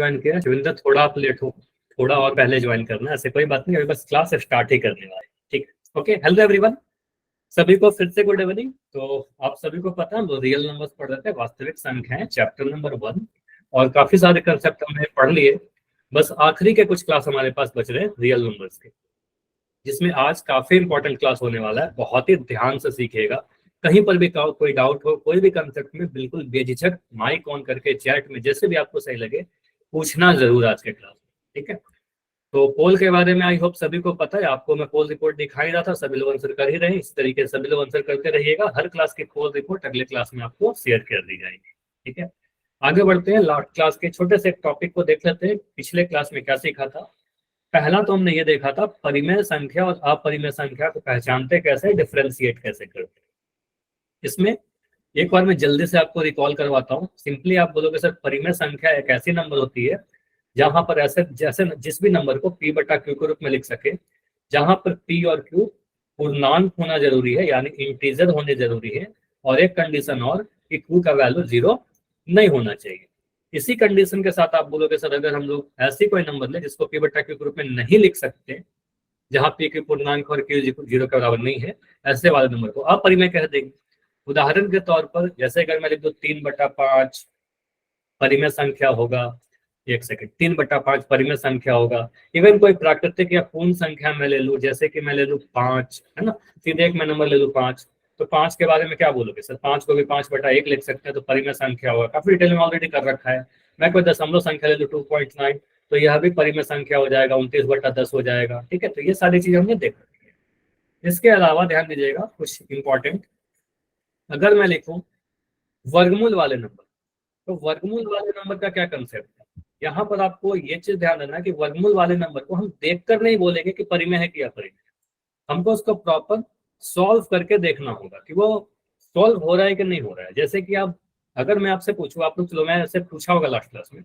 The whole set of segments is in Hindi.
ज्वाइन किया जोगिंदर, थोड़ा आप लेट हो, थोड़ा और पहले ज्वाइन करना, ऐसे कोई बात नहीं, अभी बस क्लास स्टार्ट ही करने वाले। ठीक, ओके। हेलो एवरीवन, सभी को फिर से गुड इवनिंग। तो आप सभी को पता है हम रियल नंबर्स पढ़ रहे थे, वास्तविक संख्याएं, चैप्टर नंबर 1, और काफी सारे कंसेप्ट हमने पढ़ लिए। बस आखिरी के कुछ क्लास हमारे पास बच रहे हैं रियल नंबर्स के, जिसमें आज काफी इंपॉर्टेंट क्लास होने वाला है। बहुत ही ध्यान से सीखिएगा, कहीं पर भी कोई डाउट हो, कोई भी कंसेप्ट में, बिल्कुल बेझिझक माइक ऑन करके चैट में जैसे भी आपको सही लगे पूछना जरूर आज के क्लास में। ठीक है, तो पोल के बारे में आई होप सभी को पता है। आपको मैं पोल रिपोर्ट दिखाई रहा था, सभी लोग आंसर कर ही रहे हैं। इस तरीके से सभी लोग आंसर करते रहिएगा। हर क्लास की पोल रिपोर्ट अगले क्लास में आपको शेयर कर दी जाएगी। ठीक है, आगे बढ़ते हैं। लास्ट क्लास के छोटे से टॉपिक को देख लेते हैं, पिछले क्लास में क्या सीखा था। पहला तो हमने ये देखा था परिमेय संख्या और अपरिमेय संख्या को पहचानते कैसे, डिफ्रेंशिएट कैसे करते। इसमें एक बार मैं जल्दी से आपको रिकॉल करवाता हूँ। सिंपली आप बोलोगे सर परिमेय संख्या एक ऐसी नंबर होती है जहां पर ऐसे जैसे जिस भी नंबर को p बटा क्यू के रूप में लिख सके, जहां पर p और q पूर्णांक होना जरूरी है, यानी इंटीजर होने जरूरी है, और एक कंडीशन और कि q का वैल्यू 0 नहीं होना चाहिए। इसी कंडीशन के साथ आप बोलोगे सर अगर हम लोग ऐसी कोई नंबर ले जिसको p बटा क्यू के रूप में नहीं लिख सकते, जहां p की पूर्णांक और q 0 के बराबर नहीं है, ऐसे वाले नंबर को अपरिमेय कह देंगे। उदाहरण के तौर पर जैसे अगर मैं लिख दू 3/5 परिमेय संख्या होगा, एक सेकंड, 3/5 परिमेय संख्या होगा। इवन कोई प्राकृतिक या पूर्ण संख्या मैं ले लूं, जैसे कि मैं ले लूं 5, है ना, सीधे एक मैं नंबर ले लूं 5, तो 5 के बारे में क्या बोलोगे सर, 5 को भी 5/1 लिख सकते हैं, तो परिमेय संख्या होगा। काफी डिटेल में ऑलरेडी कर रखा है। मैं कोई दशमलव संख्या ले लूं 2.9, तो यह भी परिमेय संख्या हो जाएगा, 29/10 हो जाएगा। ठीक है, तो ये सारी चीजें हमने देख रखी है। इसके अलावा ध्यान दीजिएगा कुछ इंपॉर्टेंट, अगर मैं लिखूं वर्गमूल वाले नंबर, तो वर्गमूल वाले नंबर का क्या कंसेप्ट है। यहाँ पर आपको ये चीज ध्यान देना कि वर्गमूल वाले नंबर को हम देखकर नहीं बोलेंगे कि परिमेय है कि अपरिमेय, हमको उसको प्रॉपर सॉल्व करके देखना होगा कि वो सॉल्व हो रहा है कि नहीं हो रहा है। जैसे कि आप, अगर मैं आपसे पूछूं, आप लोग, चलो मैं ऐसे पूछा होगा लास्ट क्लास में,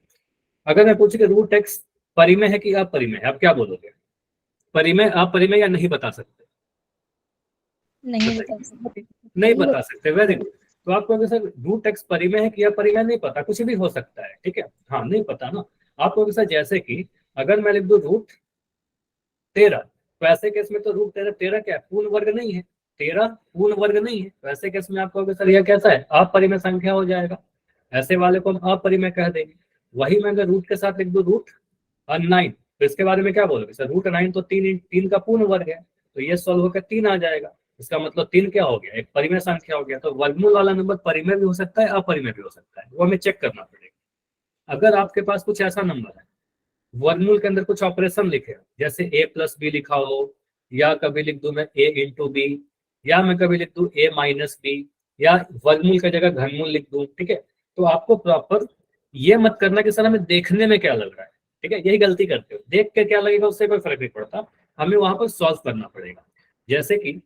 अगर मैं पूछूं कि रूट एक्स परिमेय है कि अपरिमेय है, आप क्या बोलोगे, परिमेय अपरिमेय या नहीं बता सकते, नहीं बता सकते। नहीं बता सकते, वेरी गुड। तो आपको अगर सर रूट एक्स परिमेय है कि अपरिमेय नहीं पता, कुछ भी हो सकता है, ठीक है, हाँ नहीं पता ना। आपको अगर सर जैसे कि अगर मैं लिख दूं रूट 13, तो ऐसे केस में तो रूट 13, 13 क्या है, पूर्ण वर्ग नहीं है, 13 पूर्ण वर्ग नहीं है, तो ऐसे केस में आपको अगर सर यह कैसा है, अपरिमेय संख्या हो जाएगा। ऐसे वाले को हम अपरिमेय कह देंगे। वही मैं अगर रूट के साथ लिख दूं रूट 9, तो इसके बारे में क्या बोलोगे सर, रूट 9 तो 3 का पूर्ण वर्ग है, तो ये सॉल्व होकर 3 आ जाएगा। इसका मतलब 3 क्या हो गया, एक परिमेय संख्या हो गया। तो वर्गमूल वाला नंबर परिमेय भी हो सकता है, अपरिमेय भी हो सकता है, वो हमें चेक करना पड़ेगा। अगर आपके पास कुछ ऐसा नंबर है वर्गमूल के अंदर कुछ ऑपरेशन लिखे हो, जैसे a+b लिखा हो, या कभी लिख दूं मैं a×b, या मैं कभी लिख दूं a-b, या वर्गमूल की जगह घनमूल लिख दूं, ठीक है, तो आपको प्रॉपर ये मत करना कि सर हमें देखने में क्या लग रहा है, ठीक है, यही गलती करते हो, देख के क्या लगेगा उससे कोई फर्क नहीं पड़ता, हमें वहां पर सॉल्व करना पड़ेगा। जैसे कि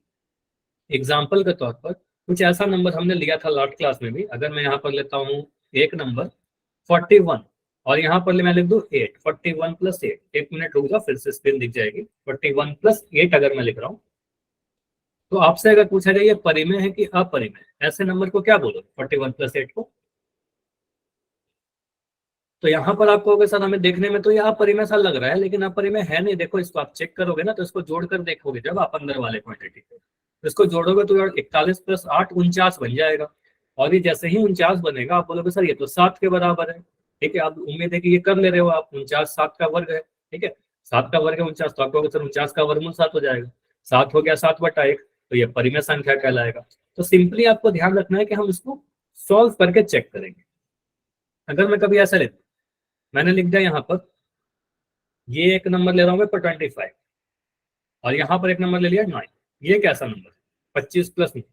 एग्जाम्पल के तौर पर कुछ ऐसा नंबर हमने लिया था लास्ट क्लास में भी, अगर मैं यहाँ पर लेता हूँ एक नंबर 41, और यहाँ पर मैं लिख दूं 8, 41 + 8, एक मिनट रुक जाओ, फिर से स्क्रीन दिख जाएगी। 41 + 8 अगर मैं लिख रहा हूँ, तो आपसे अगर पूछा जाए ये परिमेय है कि अपरिमेय, ऐसे नंबर को क्या बोलोगे 41 + 8 को। तो यहाँ पर आपको अगर सर हमें देखने में तो ये अपरिमेय सा लग रहा है, लेकिन अपरिमेय है नहीं। देखो इसको आप चेक करोगे ना, तो इसको जोड़कर देखोगे जब आप अंदर वाले क्वांटिटी को, तो इसको जोड़ोगे तो 41 + 8 49 बन जाएगा। और ये जैसे ही 49 बनेगा आप बोलोगे सर ये तो 7 के बराबर है। ठीक है, आप उम्मीद है कि ये कर ले रहे हो आप, 49 7 का वर्ग है, ठीक है, 7 का वर्ग है 49, तो आपको सर 49 का वर्गमूल 7 हो जाएगा, 7 हो गया 7/1, तो ये परिमेय संख्या कहलाएगा। तो सिंपली आपको ध्यान रखना है कि हम इसको सॉल्व करके चेक करेंगे। अगर मैं कभी ऐसा लेता, मैंने लिख दिया यहाँ पर, ये एक नंबर ले रहा हूँ मैं 25, और यहाँ पर एक नंबर ले लिया 9, ये कैसा नंबर है, 25 + 9,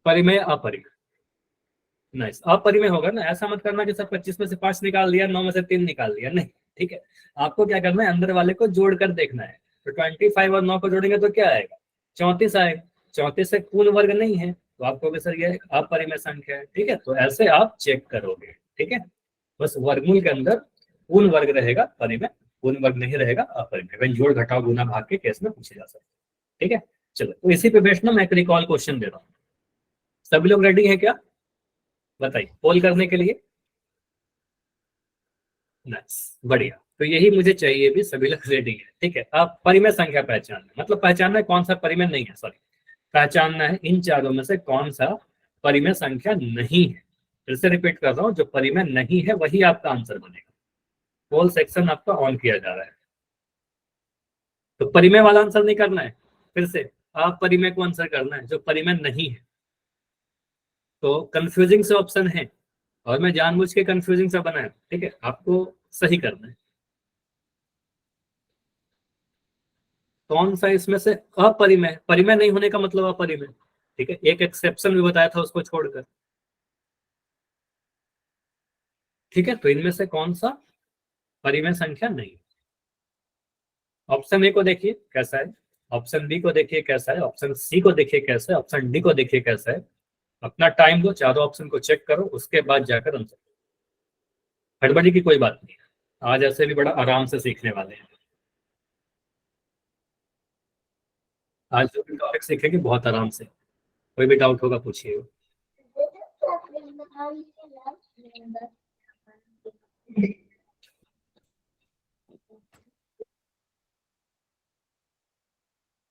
परिमेय अपरिमेय, नाइस, अपरिमेय होगा ना। ऐसा मत करना कि सर 25 में से 5 निकाल दिया, 9 में से 3 निकाल दिया, नहीं, ठीक है, आपको क्या करना है, अंदर वाले को जोड़कर देखना है। तो 25 और 9 को जोड़ेंगे तो क्या आएगा, 34 आएगा। 34 से पूर्ण वर्ग नहीं है, तो आपको भी सर ये अपरिमेय संख्या है, ठीक है, तो ऐसे आप चेक करोगे, ठीक है। बस वर्गमूल के अंदर पूर्ण वर्ग रहेगा परिमेय, पूर्ण वर्ग नहीं रहेगा अपरिमेय, जोड़ घटाव गुना भाग के केस में पूछे जा सकते हैं, ठीक है। चलो, तो इसी पे बेस्ड ना मैं एक रिकॉल क्वेश्चन दे रहा हूँ, सभी लोग रेडी है क्या, बताइए पोल करने के लिए। नाइस, बढ़िया। तो यही मुझे चाहिए भी, सभी लोग रेडी है, ठीक है। अब परिमेय संख्या पहचानना, मतलब पहचानना है कौन सा परिमेय नहीं है, सॉरी, पहचानना है इन चारों में से कौन सा परिमेय संख्या नहीं है। फिर से रिपीट कर रहा हूं, जो परिमेय नहीं है वही आपका आंसर बनेगा। पोल सेक्शन आपका ऑन किया जा रहा है, तो परिमेय वाला आंसर नहीं करना है, फिर से आप परिमेय को आंसर करना है जो परिमेय नहीं है। तो कंफ्यूजिंग से ऑप्शन है और मैं जानबूझ के कंफ्यूजिंग सा बनाया, ठीक है, आपको सही करना है। कौन सा इसमें से अपरिमेय, परिमेय नहीं होने का मतलब अपरिमेय, ठीक है, एक एक्सेप्शन भी बताया था उसको छोड़कर, ठीक है। तो इनमें से कौन सा परिमेय संख्या नहीं। ऑप्शन ए को देखिए कैसा है, ऑप्शन बी को देखिए कैसा है, ऑप्शन सी को देखिए कैसा है, ऑप्शन डी को देखिए कैसा है। अपना टाइम दो, चारों ऑप्शन को चेक करो, उसके बाद जाकर आंसर। हड़बड़ी की कोई बात नहीं है, आज ऐसे भी बड़ा आराम से सीखने वाले हैं। आज जो भी टॉपिक सीखेंगे बहुत आराम से, कोई भी डाउट होगा पूछिए।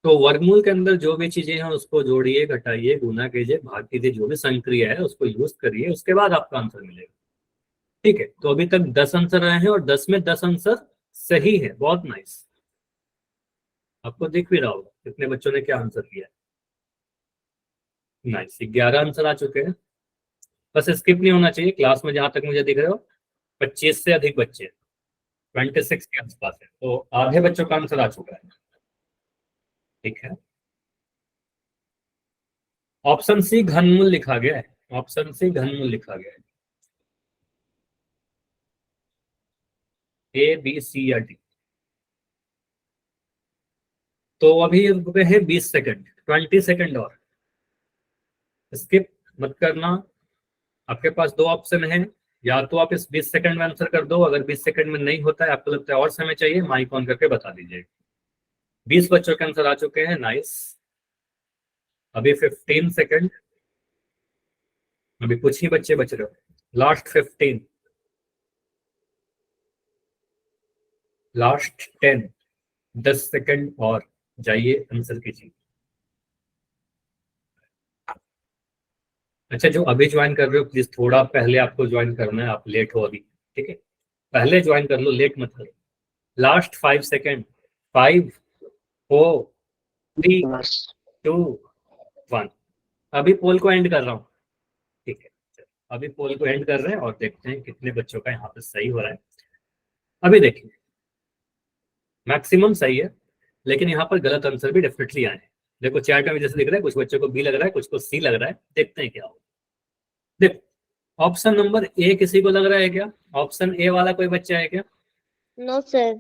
तो वर्गमूल के अंदर जो भी चीजें हैं उसको जोड़िए, घटाइए, गुना कीजिए, भाग कीजिए, जो भी संक्रिया है उसको यूज करिए, उसके बाद आपका आंसर मिलेगा, ठीक है। तो अभी तक 10 आंसर आए हैं और 10 में 10 आंसर सही है, बहुत नाइस। आपको दिख भी रहा होगा कितने बच्चों ने क्या आंसर किया। नाइस, 11 आंसर आ चुके हैं। बस स्किप नहीं होना चाहिए क्लास में, जहां तक मुझे दिख रहे हो 25 से अधिक बच्चे, 26 के आसपास है, तो आधे बच्चों का आंसर आ चुका है, ठीक है। ऑप्शन सी घनमूल लिखा गया है, ऑप्शन सी घनमूल लिखा गया है, ए बी सी या डी। तो अभी रुके हैं 20 सेकंड, 20 सेकंड और, स्किप मत करना। आपके पास दो ऑप्शन है, या तो आप इस 20 सेकंड में आंसर कर दो, अगर 20 सेकंड में नहीं होता है, आपको लगता है और समय चाहिए, माइक ऑन करके बता दीजिए। 20 बच्चों के आंसर आ चुके हैं, नाइस। अभी 15 सेकंड, अभी कुछ ही बच्चे बच रहे हो, लास्ट 15, लास्ट 10, 10 सेकंड और, जाइए आंसर कीजिए। अच्छा, जो अभी ज्वाइन कर रहे हो प्लीज थोड़ा पहले आपको ज्वाइन करना है, आप लेट हो अभी, ठीक है, पहले ज्वाइन कर लो, लेट मत करो। Last 5 second, 5 4 3 2 1। अभी पोल को एंड कर रहा हूँ, ठीक है, अभी पोल को एंड कर रहे हैं और देखते हैं कितने बच्चों का यहाँ पे सही हो रहा है। अभी देखिए मैक्सिमम सही है, लेकिन यहाँ पर गलत आंसर भी डेफिनेटली आए हैं। देखो चैट में भी जैसे दिख रहा है, कुछ बच्चों को बी लग रहा है, कुछ को सी लग रहा है, देखते हैं क्या हो। देखो ऑप्शन नंबर ए किसी को लग रहा है क्या, ऑप्शन ए वाला कोई बच्चा है क्या? No sir.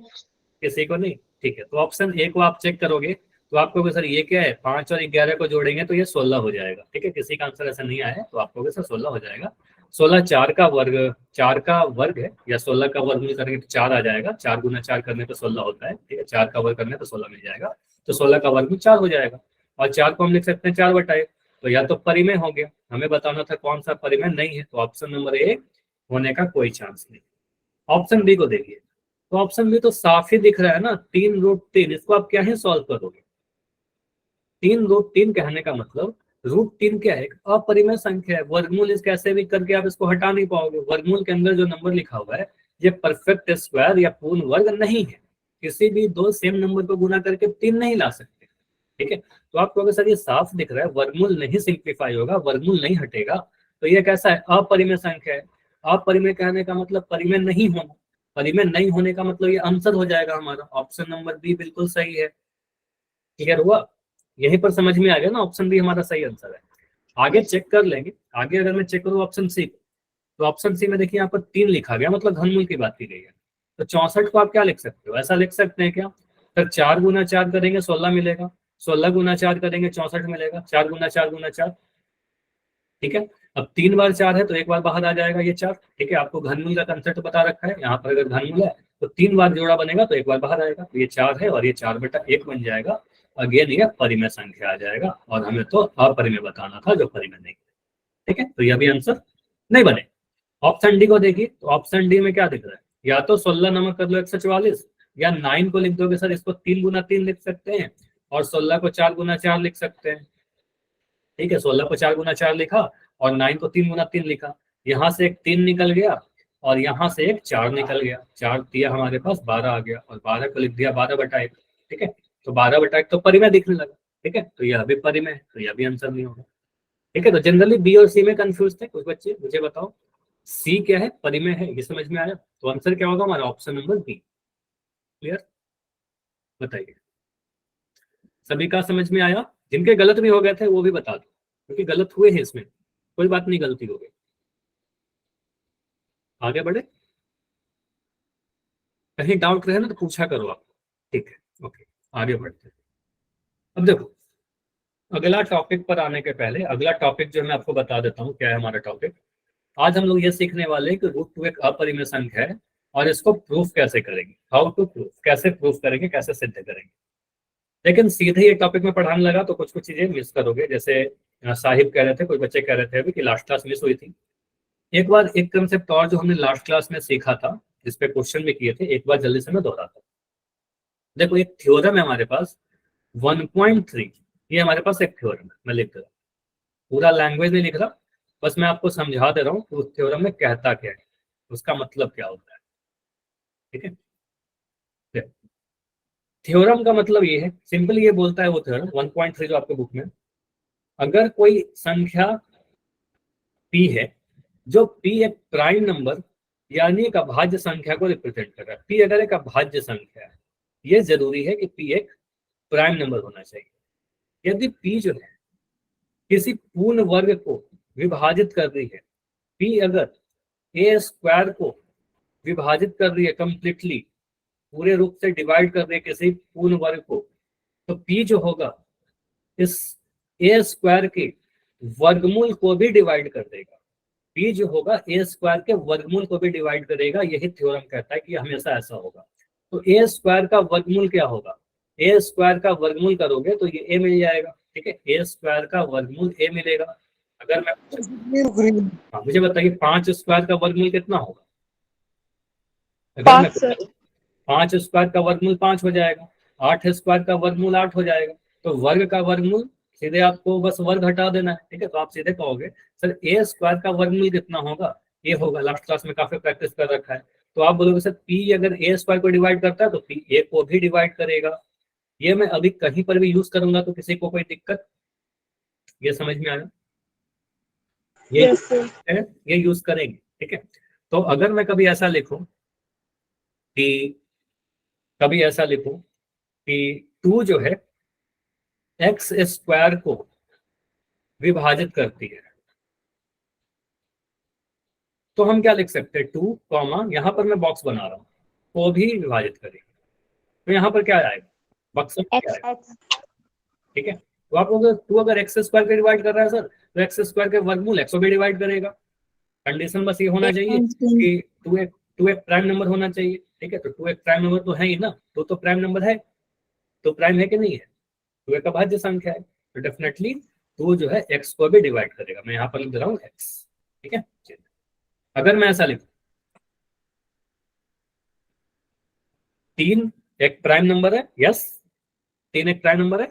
किसी को नहीं, ठीक है। तो ऑप्शन ए को आप चेक करोगे तो आपको सर ये क्या है, 5 और 11 को जोड़ेंगे तो ये 16 हो जाएगा, ठीक है। किसी का आंसर ऐसा नहीं आया तो आपको सर 16 हो जाएगा। 16 4 का वर्ग, 4 का वर्ग है, या 16 का वर्ग करेंगे तो 4 आ जाएगा, 4 गुना 4 करने पे 16 होता है, ठीक है, 4 का वर्ग करने पे 16 मिल जाएगा, तो 16 का वर्ग 4 हो जाएगा। और 4 को हम लिख सकते हैं 4/1, तो या तो परिमेय हो गया, हमें बताना था कौन सा परिमेय नहीं है, तो ऑप्शन नंबर ए होने का कोई चांस नहीं। ऑप्शन बी को देखिए, तो ऑप्शन बी तो साफ ही दिख रहा है ना, 3√3, इसको आप क्या है सॉल्व करोगे। 3√3 कहने का मतलब √3 क्या है, अपरिमेय संख्या है, वर्गमूल इस कैसे भी करके आप इसको हटा नहीं पाओगे। वर्गमूल के अंदर जो नंबर लिखा हुआ है ये परफेक्ट स्क्वायर या पूर्ण वर्ग नहीं है, किसी भी दो सेम नंबर को गुना करके 3 नहीं ला सकते, ठीक है। तो आपको अगर सर ये साफ दिख रहा है वर्गमूल नहीं सिंप्लीफाई होगा, वर्गमूल नहीं हटेगा, तो ये कैसा है, अपरिमेय संख्या है। अपरिमेय कहने का मतलब परिमेय नहीं होना, परिमेय नहीं होने का मतलब ये आंसर हो जाएगा हमारा, ऑप्शन नंबर बी बिल्कुल सही है। क्लियर हुआ, यहीं पर समझ में आ गया ना, ऑप्शन बी हमारा सही आंसर है। आगे चेक कर लेंगे, आगे अगर मैं चेक करूँ ऑप्शन सी, तो ऑप्शन सी में देखिए यहाँ पर 3 लिखा गया, मतलब घनमूल की बात की गई है। तो 64 को आप क्या लिख सकते हो, ऐसा लिख सकते हैं क्या, सर 4 गुना 4 करेंगे 16 मिलेगा, 16 गुना 4 करेंगे 64 मिलेगा, 4 गुना 4 गुना 4, ठीक है। अब 3 बार 4 है तो एक बार बाहर आ जाएगा ये 4, ठीक है। आपको घनमूल का कंसेप्ट बता रखा है, यहाँ पर अगर घनमूल है तो 3 बार जोड़ा बनेगा तो एक बार बाहर आएगा, तो ये 4 है और ये 4/1 बन जाएगा। अगेन ये परिमेय संख्या आ जाएगा, और हमें तो अपरिमेय बताना था जो परिमेय नहीं, ठीक है। तो ये भी आंसर नहीं बने। ऑप्शन डी को देखिए, तो ऑप्शन डी में क्या दिख रहा है, या तो 16 नमक कर लो 144, या 9 को लिख दोगे सर इसको 3 गुना 3 लिख सकते हैं, और 16 को 4 गुना 4 लिख सकते हैं। ठीक है, 16 को 4 गुना 4 लिखा और 9 को 3 गुना 3 लिखा। यहाँ से एक 3 निकल गया और यहाँ से एक 4 निकल गया, 4 दिया हमारे पास 12 आ गया, और 12 को लिख दिया 12/1। ठीक है, तो 12/1 तो परिमेय दिखने लगा। ठीक है, तो यह भी परिमेय है, तो यह भी आंसर नहीं होगा। ठीक है, तो जनरली बी और सी में कंफ्यूज थे कुछ बच्चे, मुझे बताओ सी क्या है, परिमेय है, ये समझ में आया? तो आंसर क्या होगा हमारा? Option number B. क्लियर? बताइए, सभी का समझ में आया? जिनके गलत भी हो गए थे वो भी बता दो, क्योंकि गलत हुए हैं इसमें, कोई बात नहीं, गलती हो गई। आगे बढ़े, कहीं डाउट रहे ना तो पूछा करो आप। ठीक है, ओके, आगे बढ़ते हैं। अब देखो, अगला टॉपिक पर आने के पहले अगला टॉपिक जो मैं आपको बता देता हूँ क्या है हमारा टॉपिक। आज हम लोग ये सीखने वाले हैं कि √2 एक अपरिमेय संख्या है और इसको प्रूफ कैसे करेंगे, हाउ टू प्रूफ, कैसे प्रूफ करेंगे, कैसे सिद्ध करेंगे। लेकिन सीधे ये टॉपिक में पढ़ाने लगा तो कुछ कुछ चीजें मिस करोगे। जैसे साहिब कह रहे थे, कुछ बच्चे कह रहे थे अभी कि लास्ट क्लास मिस हुई थी। एक बार एक कंसेप्ट और जो हमने लास्ट क्लास में सीखा था, जिसपे क्वेश्चन भी किए थे, एक बार जल्दी से मैं दोहराता हूँ। देखो, एक थ्योरम है हमारे पास 1.3, ये हमारे पास एक थ्योरम है, मैं लिख रहा हूँ, पूरा लैंग्वेज नहीं लिख रहा, बस मैं आपको समझा दे रहा हूँ उस थ्योरम में कहता क्या है, उसका मतलब क्या होता है। ठीक है, थ्योरम का मतलब ये है, सिंपल ये बोलता है वो थ्योरम 1.3 जो आपके बुक में, अगर कोई संख्या p है, जो p एक प्राइम नंबर यानी एक अभाज्य संख्या को रिप्रेजेंट कर रहा है। p अगर एक अभाज्य संख्या है, ये जरूरी है कि p एक प्राइम नंबर होना चाहिए। यदि p जो है किसी पूर्ण वर्ग को विभाजित कर रही है, p अगर a² को विभाजित कर रही है, कंप्लीटली पूरे रूप से डिवाइड कर रही है किसी पूर्ण वर्ग को, तो p जो होगा इस a² के वर्गमूल को भी डिवाइड कर देगा। p जो होगा a² के वर्गमूल को भी डिवाइड करेगा। यही थ्योरम कहता है कि हमेशा ऐसा होगा। तो a² का वर्गमूल क्या होगा? a² का वर्गमूल करोगे तो ये a मिल जाएगा। ठीक है, a² का वर्गमूल a मिलेगा। अगर मैं मुझे बताइए 5² का वर्गमूल कितना होगा? अगर मैं 5² का वर्गमूल 5 हो जाएगा, 8² का वर्गमूल 8 हो जाएगा। तो वर्ग का वर्गमूल सीधे आपको बस वर्ग हटा देना है। ठीक है, तो आप सीधे कहोगे सर a² का वर्गमूल कितना होगा? ये होगा, लास्ट क्लास में काफी प्रैक्टिस कर रखा है। तो आप बोलोगे सर p अगर a² को डिवाइड करता है तो p a को भी डिवाइड करेगा। ये मैं अभी कहीं पर भी यूज करूंगा तो किसी को कोई दिक्कत? ये समझ में आया? ये है, ये यूज करेंगे। ठीक है, तो अगर मैं कभी ऐसा लिखूं कि 2 जो है x² को विभाजित करती है, तो हम क्या लिख सकते हैं? 2 कॉमा, यहां पर मैं बॉक्स बना रहा हूं, को भी विभाजित करेगी। तो यहाँ पर क्या आएगा? बक्स क्या आएगा? ठीक है, तो आप लोग 2 अगर x² को डिवाइड कर रहा है सर, तो x² के वर्गमूल x को भी डिवाइड करेगा। कंडीशन बस ये होना चाहिए कि 2 एक प्राइम नंबर होना चाहिए। ठीक है, तो 2 एक प्राइम नंबर तो है ही ना, तो प्राइम नंबर है, तो प्राइम है कि नहीं है? 2 एक अभाज्य संख्या है, तो डेफिनेटली 2 जो है x को भी डिवाइड करेगा। मैं यहाँ पर लिख दे रहा हूँ x। ठीक है, अगर मैं ऐसा लिखूं 3 एक प्राइम नंबर है, यस 3 एक प्राइम नंबर है,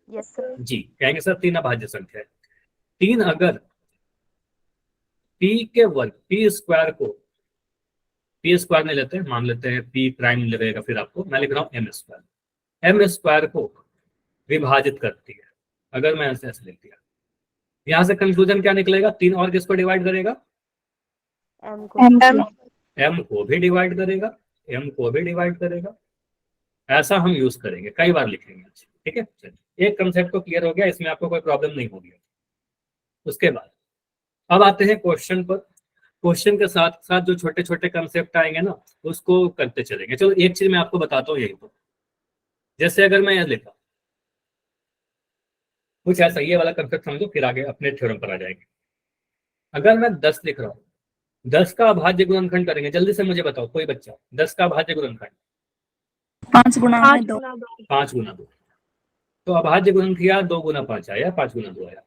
यस सर। जी कहेंगे सर 3 अभाज्य संख्या है। 3 अगर p के वर्ग p² को p² नहीं लेते हैं, मान लेते हैं p प्राइम लगेगा, फिर आपको मैं लिख रहा हूँ m² को विभाजित करती है। अगर मैं ऐसे लिख दिया, यहां से कंक्लूजन क्या निकलेगा? 3 और किसको डिवाइड करेगा? m को भी डिवाइड करेगा, m को भी डिवाइड करेगा। ऐसा हम यूज करेंगे, कई बार लिखेंगे। ठीक है, एक कंसेप्ट तो क्लियर हो गया, इसमें आपको कोई प्रॉब्लम नहीं होगी। उसके बाद अब आते हैं क्वेश्चन पर। क्वेश्चन के साथ साथ जो छोटे छोटे कंसेप्ट आएंगे ना, उसको करते चलेंगे। चलो एक चीज मैं आपको बताता हूँ यही पर। जैसे अगर मैं यह लिखा कुछ ऐसा, ये वाला कंसेप्ट समझो, फिर आगे अपने थ्योरम पर आ जाएंगे। अगर मैं 10 लिख रहा हूँ, 10 का अभाज्य गुणनखंड करेंगे, जल्दी से मुझे बताओ कोई बच्चा, 10 का अभाज्य गुणनखंड 5 गुना 2। 5 गुना 2। तो अभाज्य गुणन किया, 2 गुना 5 आया, 5 गुना 2 आया।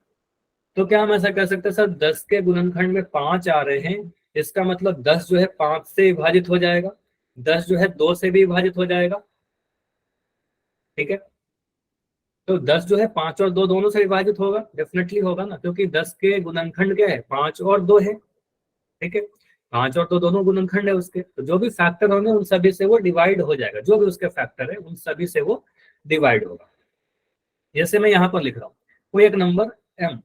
तो क्या हम ऐसा कह सकते हैं सर 10 के गुणनखंड में 5 आ रहे हैं, इसका मतलब 10 जो है 5 से विभाजित हो जाएगा, 10 जो है 2 से भी विभाजित हो जाएगा। ठीक है, तो 10 जो है 5 और 2 दोनों से विभाजित होगा, डेफिनेटली होगा ना, क्योंकि 10 के गुणनखंड क्या है, 5 और 2 है। ठीक है, 5 और 2 दोनों गुणनखंड है उसके, तो जो भी फैक्टर होंगे उन सभी से वो डिवाइड हो जाएगा, जो भी उसके फैक्टर है उन सभी से वो डिवाइड होगा। जैसे मैं यहाँ पर लिख रहा हूँ कोई एक नंबर m,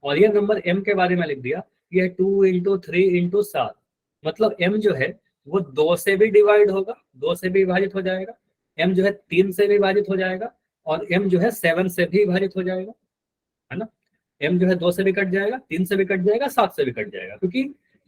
और ये नंबर m के बारे में लिख दिया, ये 2 इंटू 3 इंटू 7, मतलब m जो है वो 2 से भी डिवाइड होगा, 2 से भी विभाजित हो जाएगा, m जो है 3 से भी विभाजित हो जाएगा, और m जो है 7 से भी विभाजित हो जाएगा, है ना। m जो है 2 से भी कट जाएगा, 3 से भी कट जाएगा, 7 से भी कट जाएगा, क्योंकि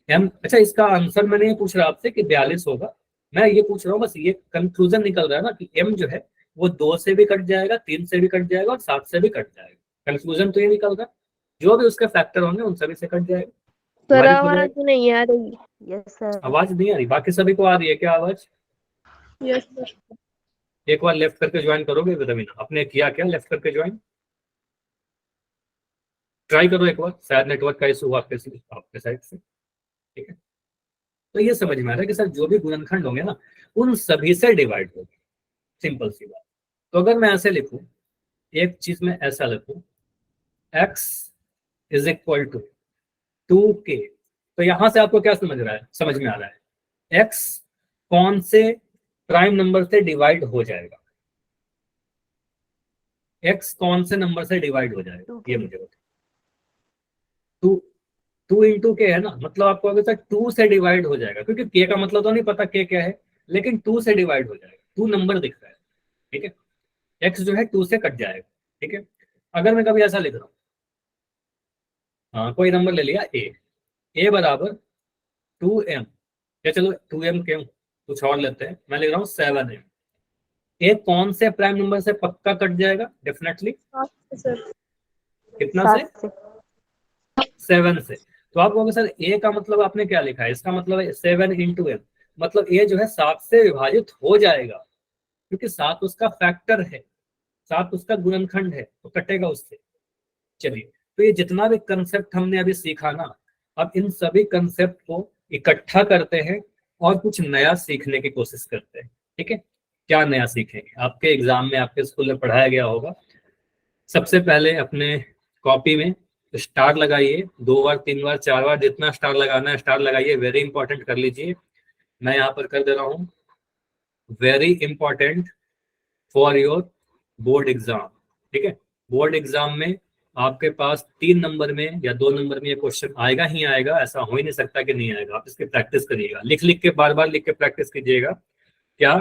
m, अच्छा इसका आंसर मैंने ये पूछ रहा आपसे कि 42 होगा, मैं ये पूछ रहा हूँ बस, ये कंक्लूजन निकल रहा है ना कि m जो है वो 2 से भी कट जाएगा, 3 से भी कट जाएगा, और 7 से भी कट जाएगा। कंक्लूजन तो ये निकल रहा है, जो भी उसके फैक्टर होंगे उन सभी से कट जाएगा, सर विभाजित हो आवाज जाएगा। नहीं आ रही। Yes sir. आवाज नहीं आ रही, बाकी सभी को आ रही है क्या आवाज? Yes sir. एक बार लेफ्ट करके ज्वाइन करोगे रवीना? आपने किया क्या लेफ्ट करके ज्वाइन? ट्राई करो एक बार, शायद नेटवर्क का इशू हुआ आपके साइड से। ठीक है, तो ये समझ में आ रहा है कि सर जो भी गुणनखंड होंगे ना उन सभी से डिवाइड होगा, सिंपल सी बात। तो अगर मैं ऐसे लिखूं, एक चीज में ऐसा लिखूं, x is equal to 2k, तो यहां से आपको क्या समझ में आ रहा है, x कौन से प्राइम नंबर से डिवाइड हो जाएगा, x कौन से नंबर से डिवाइड हो जाएगा, 2k। ये मुझे बताओ। 2 इंटू के है ना, मतलब आपको अगर सर 2 से डिवाइड हो जाएगा, क्योंकि k का मतलब तो नहीं पता k क्या है, लेकिन 2 से डिवाइड हो जाएगा, 2 नंबर दिख रहा है। ठीक है, x जो है 2 से कट जाएगा। ठीक है, अगर मैं कभी ऐसा लिख रहा हूँ, हाँ कोई नंबर ले लिया a बराबर 2m, या चलो 2m क्यों, कुछ और लेते हैं, मैं लिख रहा हूँ 7m, a कौन से प्राइम नंबर से पक्का कट जाएगा, डेफिनेटली सर कितना से, 7 से। तो आप कहोगे सर a का मतलब आपने क्या लिखा है, इसका मतलब है 7 इंटू m, मतलब a जो है 7 से विभाजित हो जाएगा, क्योंकि 7 उसका फैक्टर है, 7 उसका गुणनखंड है, तो कटेगा उससे। चलिए, तो ये जितना भी कंसेप्ट हमने अभी सीखा ना, अब इन सभी कंसेप्ट को इकट्ठा करते हैं और कुछ नया सीखने की कोशिश करते हैं। ठीक है, क्या नया सीखेंगे, आपके एग्जाम में आपके स्कूल में पढ़ाया गया होगा। सबसे पहले अपने कॉपी में स्टार लगाइए, 2 बार 3 बार 4 बार, जितना स्टार लगाना है स्टार लगाइए, वेरी इंपॉर्टेंट कर लीजिए। मैं यहाँ पर कर दे रहा हूँ, very important for your board exam. ठीक है, बोर्ड एग्जाम में आपके पास 3 नंबर में या 2 नंबर में ये क्वेश्चन आएगा ही आएगा, ऐसा हो ही नहीं सकता कि नहीं आएगा। आप इसकी प्रैक्टिस करिएगा, लिख लिख के बार बार लिख के प्रैक्टिस कीजिएगा। क्या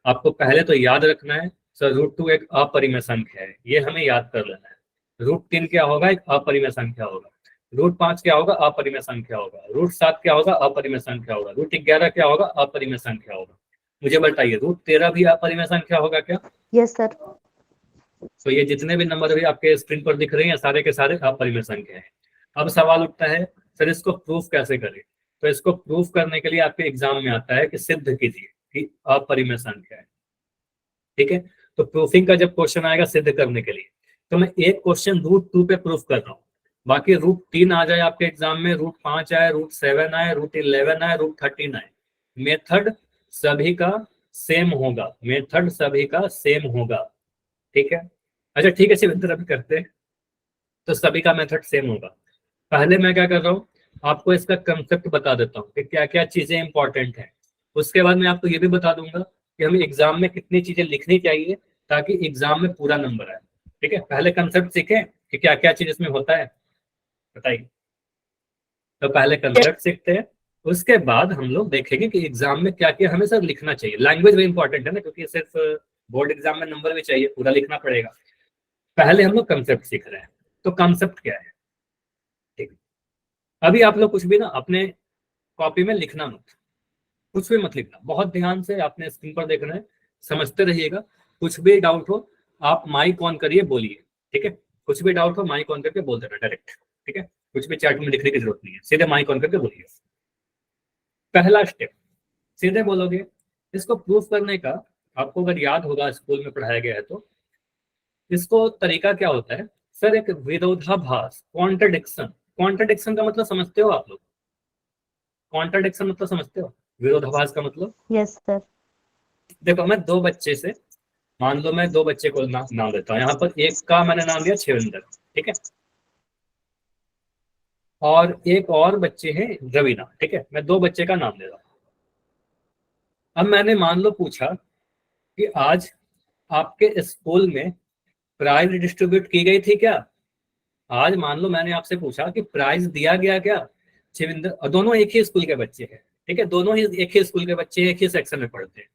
आपको पहले तो याद रखना है, सर √2 एक अपरिमेय संख्या है, ये हमें याद कर लेना है। √3 क्या होगा, एक अपरिमेय संख्या होगा। √5 क्या होगा, अपरिमेय संख्या होगा। √7 क्या होगा, अपरिमेय संख्या होगा। √11 क्या होगा, अपरिमेय संख्या होगा। मुझे बताइए, √13 भी अपरिमेय संख्या होगा क्या? Yes sir. तो ये जितने भी नंबर अभी आपके स्क्रीन पर दिख रहे हैं सारे के सारे अपरिमेय संख्या है। अब सवाल उठता है सर इसको प्रूफ कैसे करें, तो इसको प्रूफ करने के लिए आपके एग्जाम में आता है कि सिद्ध कीजिए कि अपरिमेय संख्या है। ठीक है, तो प्रूफिंग का जब क्वेश्चन आएगा सिद्ध करने के लिए, तो मैं एक क्वेश्चन √2 पे प्रूफ कर रहा हूँ, बाकी √3 आ जाए आपके एग्जाम में, √5 आए, √7 आए, √11 आए, √13 आए, मेथड सभी का सेम होगा, मेथड सभी का सेम होगा। ठीक है, अच्छा ठीक है शिविंदर, अभी करते हैं, तो सभी का मेथड सेम होगा। पहले मैं क्या कर रहा हूँ, आपको इसका कंसेप्ट बता देता हूँ कि क्या क्या चीजें इंपॉर्टेंट हैं। उसके बाद मैं आपको ये भी बता दूंगा कि हमें एग्जाम में कितनी चीजें लिखनी चाहिए ताकि एग्जाम में पूरा नंबर आए। ठीक है, पहले कंसेप्ट सीखें कि क्या क्या चीज इसमें होता है, बताइए। तो पहले कंसेप्ट सीखते हैं, उसके बाद हम लोग देखेंगे कि एग्जाम में क्या क्या हमें सर लिखना चाहिए। लैंग्वेज भी इंपॉर्टेंट है ना, क्योंकि सिर्फ बोर्ड एग्जाम में नंबर भी चाहिए, पूरा लिखना पड़ेगा। पहले हम लोग कंसेप्ट सीख रहे हैं, तो कंसेप्ट क्या है। ठीक है, अभी आप लोग कुछ भी ना अपने कॉपी में लिखना मत, कुछ भी मत लिखना, बहुत ध्यान से आपने स्क्रीन पर देखना है, समझते रहिएगा। कुछ भी डाउट हो आप माइक ऑन करिए, बोलिए। ठीक है, कुछ भी डाउट हो माइक ऑन करके बोल देना डायरेक्ट। ठीक है, कुछ भी चैट में लिखने की जरूरत नहीं है, सीधे माइक ऑन करके बोलिए। पहला स्टेप, सीधे बोलोगे। इसको प्रूफ करने का आपको अगर याद होगा स्कूल में पढ़ाया गया है, तो इसको तरीका क्या होता है सर, एक विरोधाभास, कॉन्ट्रडिक्शन। कॉन्ट्रडिक्शन का मतलब समझते हो आप लोग? कॉन्ट्राडिक्शन मतलब समझते हो, विरोधाभास का मतलब? Yes sir. देखो मैं दो बच्चे से, मान लो मैं दो बच्चे को नाम देता हूँ, यहाँ पर एक का मैंने नाम दिया शिविंदर, ठीक है, और एक और बच्चे हैं रवीना, ठीक है, मैं दो बच्चे का नाम दे रहा हूँ। अब मैंने मान लो पूछा कि आज आपके स्कूल में प्राइज डिस्ट्रीब्यूट की गई थी क्या? आज मान लो मैंने आपसे पूछा कि प्राइज दिया गया क्या शिविंदर, और दोनों एक ही स्कूल के बच्चे हैं, ठीक है, दोनों ही एक ही स्कूल के बच्चे एक ही सेक्शन में पढ़ते हैं।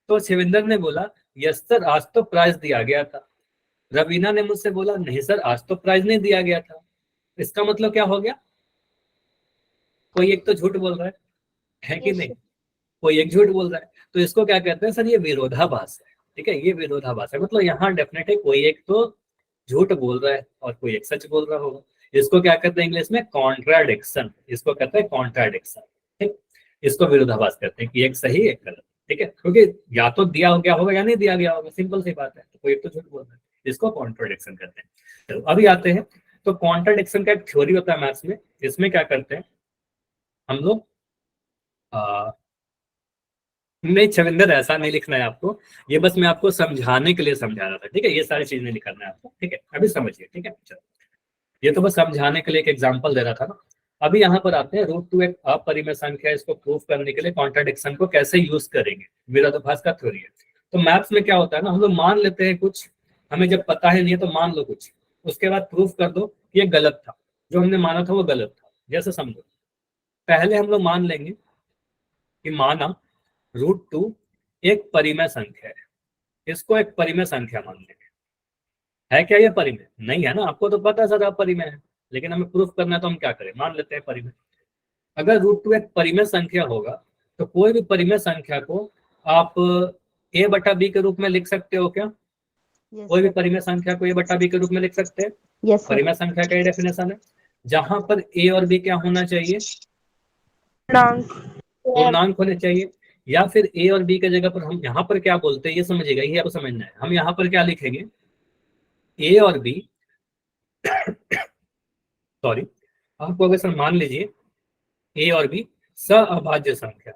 तो शिविंदर ने बोला यस सर आज तो प्राइज दिया गया था। रवीना ने मुझसे बोला नहीं सर आज तो प्राइज नहीं दिया गया था। इसका मतलब क्या हो गया? कोई एक तो झूठ बोल रहा है कि Yes, नहीं? sir. कोई एक झूठ बोल रहा है, तो इसको क्या कहते हैं सर? ये विरोधाभास है, ठीक है, ये विरोधाभास है। मतलब यहाँ डेफिनेट है कोई एक तो झूठ बोल रहा है और कोई एक सच बोल रहा होगा। इसको क्या कहते हैं इंग्लिश में? कॉन्ट्राडिक्शन। इसको कहते हैं कॉन्ट्राडिक्शन, ठीक। इसको विरोधाभास कहते हैं कि एक सही एक गलत, ठीक है, क्योंकि या तो दिया हो गया होगा या नहीं दिया गया होगा, सिंपल सी बात है। तो कोई एक तो झूठ बोल रहा है, इसको कॉन्ट्राडिक्शन कहते हैं। तो अभी आते हैं, तो कॉन्ट्राडिक्शन का एक थ्योरी होता है मैथ्स में। इसमें क्या करते हैं हम लोग, नहीं छविंदर ऐसा नहीं लिखना है आपको, ये बस मैं आपको समझाने के लिए समझा रहा था, ठीक है, ये सारी चीज नहीं लिखना है आपको, ठीक है, अभी समझिए, ठीक है। चलो ये तो बस समझाने के लिए एक एग्जांपल दे रहा था ना। अभी यहाँ पर आते हैं रूट टू एक अपरिमेय संख्या, इसको प्रूव करने के लिए कॉन्ट्राडिक्शन को कैसे यूज करेंगे, विरोधाभास का थ्योरी है। तो मैथ्स में क्या होता है ना, हम लोग मान लेते हैं कुछ, हमें जब पता है नहीं है तो मान लो कुछ, उसके बाद प्रूव कर दो कि ये गलत था, जो हमने माना था वो गलत था। जैसे समझो, पहले हम लोग मान लेंगे कि माना रूट टू एक परिमेय संख्या है, इसको एक परिमेय संख्या मान लेंगे। है क्या ये परिमेय? नहीं है ना, आपको तो पता है सर परिमेय है, लेकिन हमें प्रूफ करना है तो हम क्या करें, मान लेते हैं परिमेय। अगर रूट टू एक परिमेय संख्या होगा तो कोई भी परिमेय संख्या को आप a बटा b के रूप में लिख सकते हो क्या? यस कोई भी सर। परिमेय संख्या को a बटा b के रूप में लिख सकते हैं। Yes sir. परिमेय संख्या का ये डेफिनेशन है, जहां पर a और b क्या होना चाहिए? पूर्णांक। पूर्णांक होने चाहिए। या फिर a और b के जगह पर हम यहाँ पर क्या बोलते हैं ये समझिएगा, ये आपको समझना है। हम यहाँ पर क्या लिखेंगे? a और b, सॉरी, आपको अगर सर मान लीजिए ए और बी सअभाज्य संख्या,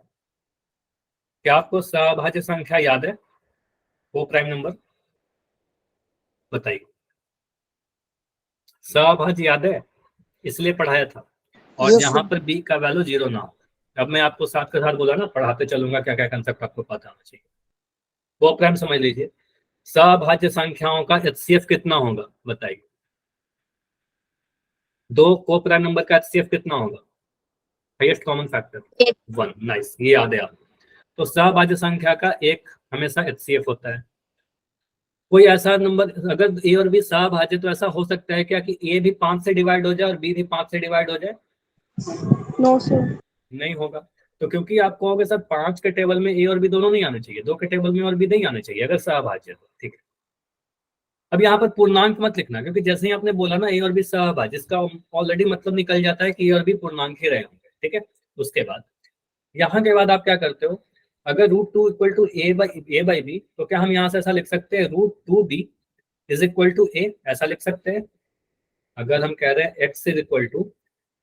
क्या आपको सअभाज्य संख्या याद है? वो प्राइम नंबर बताइए, सअभाज्य याद है? इसलिए पढ़ाया था। और Yes, जहां sir. पर बी का वैल्यू 0 ना हो। अब मैं आपको साथ के साथ बोला ना, पढ़ाते चलूंगा क्या क्या कंसेप्ट आपको पता होना चाहिए। वो प्राइम समझ लीजिए, सअभाज्य संख्याओं का एचसीएफ कितना होगा बताइए? दो को प्राइम नंबर का एचसीएफ कितना होगा? Highest common factor 1। नाइस, ये याद है आप। तो सअभाज्य संख्या का एक हमेशा एचसीएफ होता है। कोई ऐसा नंबर, अगर ए और बी सअभाज्य, तो ऐसा हो सकता है क्या कि ए भी 5 से डिवाइड हो जाए और बी भी 5 से डिवाइड हो जाए? No, sir. नहीं होगा। तो क्योंकि आप कहोगे सर 5 के टेबल में ए और बी दोनों नहीं आने चाहिए, 2 के टेबल में और बी नहीं आने चाहिए अगर सहभाज्य है तो, ठीक है। अब यहाँ पर पूर्णांक मत लिखना, क्योंकि जैसे ही आपने बोला ना ए और बी सहभाज्य, इसका ऑलरेडी मतलब निकल जाता है कि ए और बी पूर्णांक ही रहे होंगे, ठीक है। उसके बाद यहाँ के बाद आप क्या करते हो, अगर root two equal to a by b, तो क्या हम यहाँ से ऐसा लिख सकते हैं root two b is equal to a, ऐसा लिख सकते हैं? अगर हम कह रहे हैं x is equal to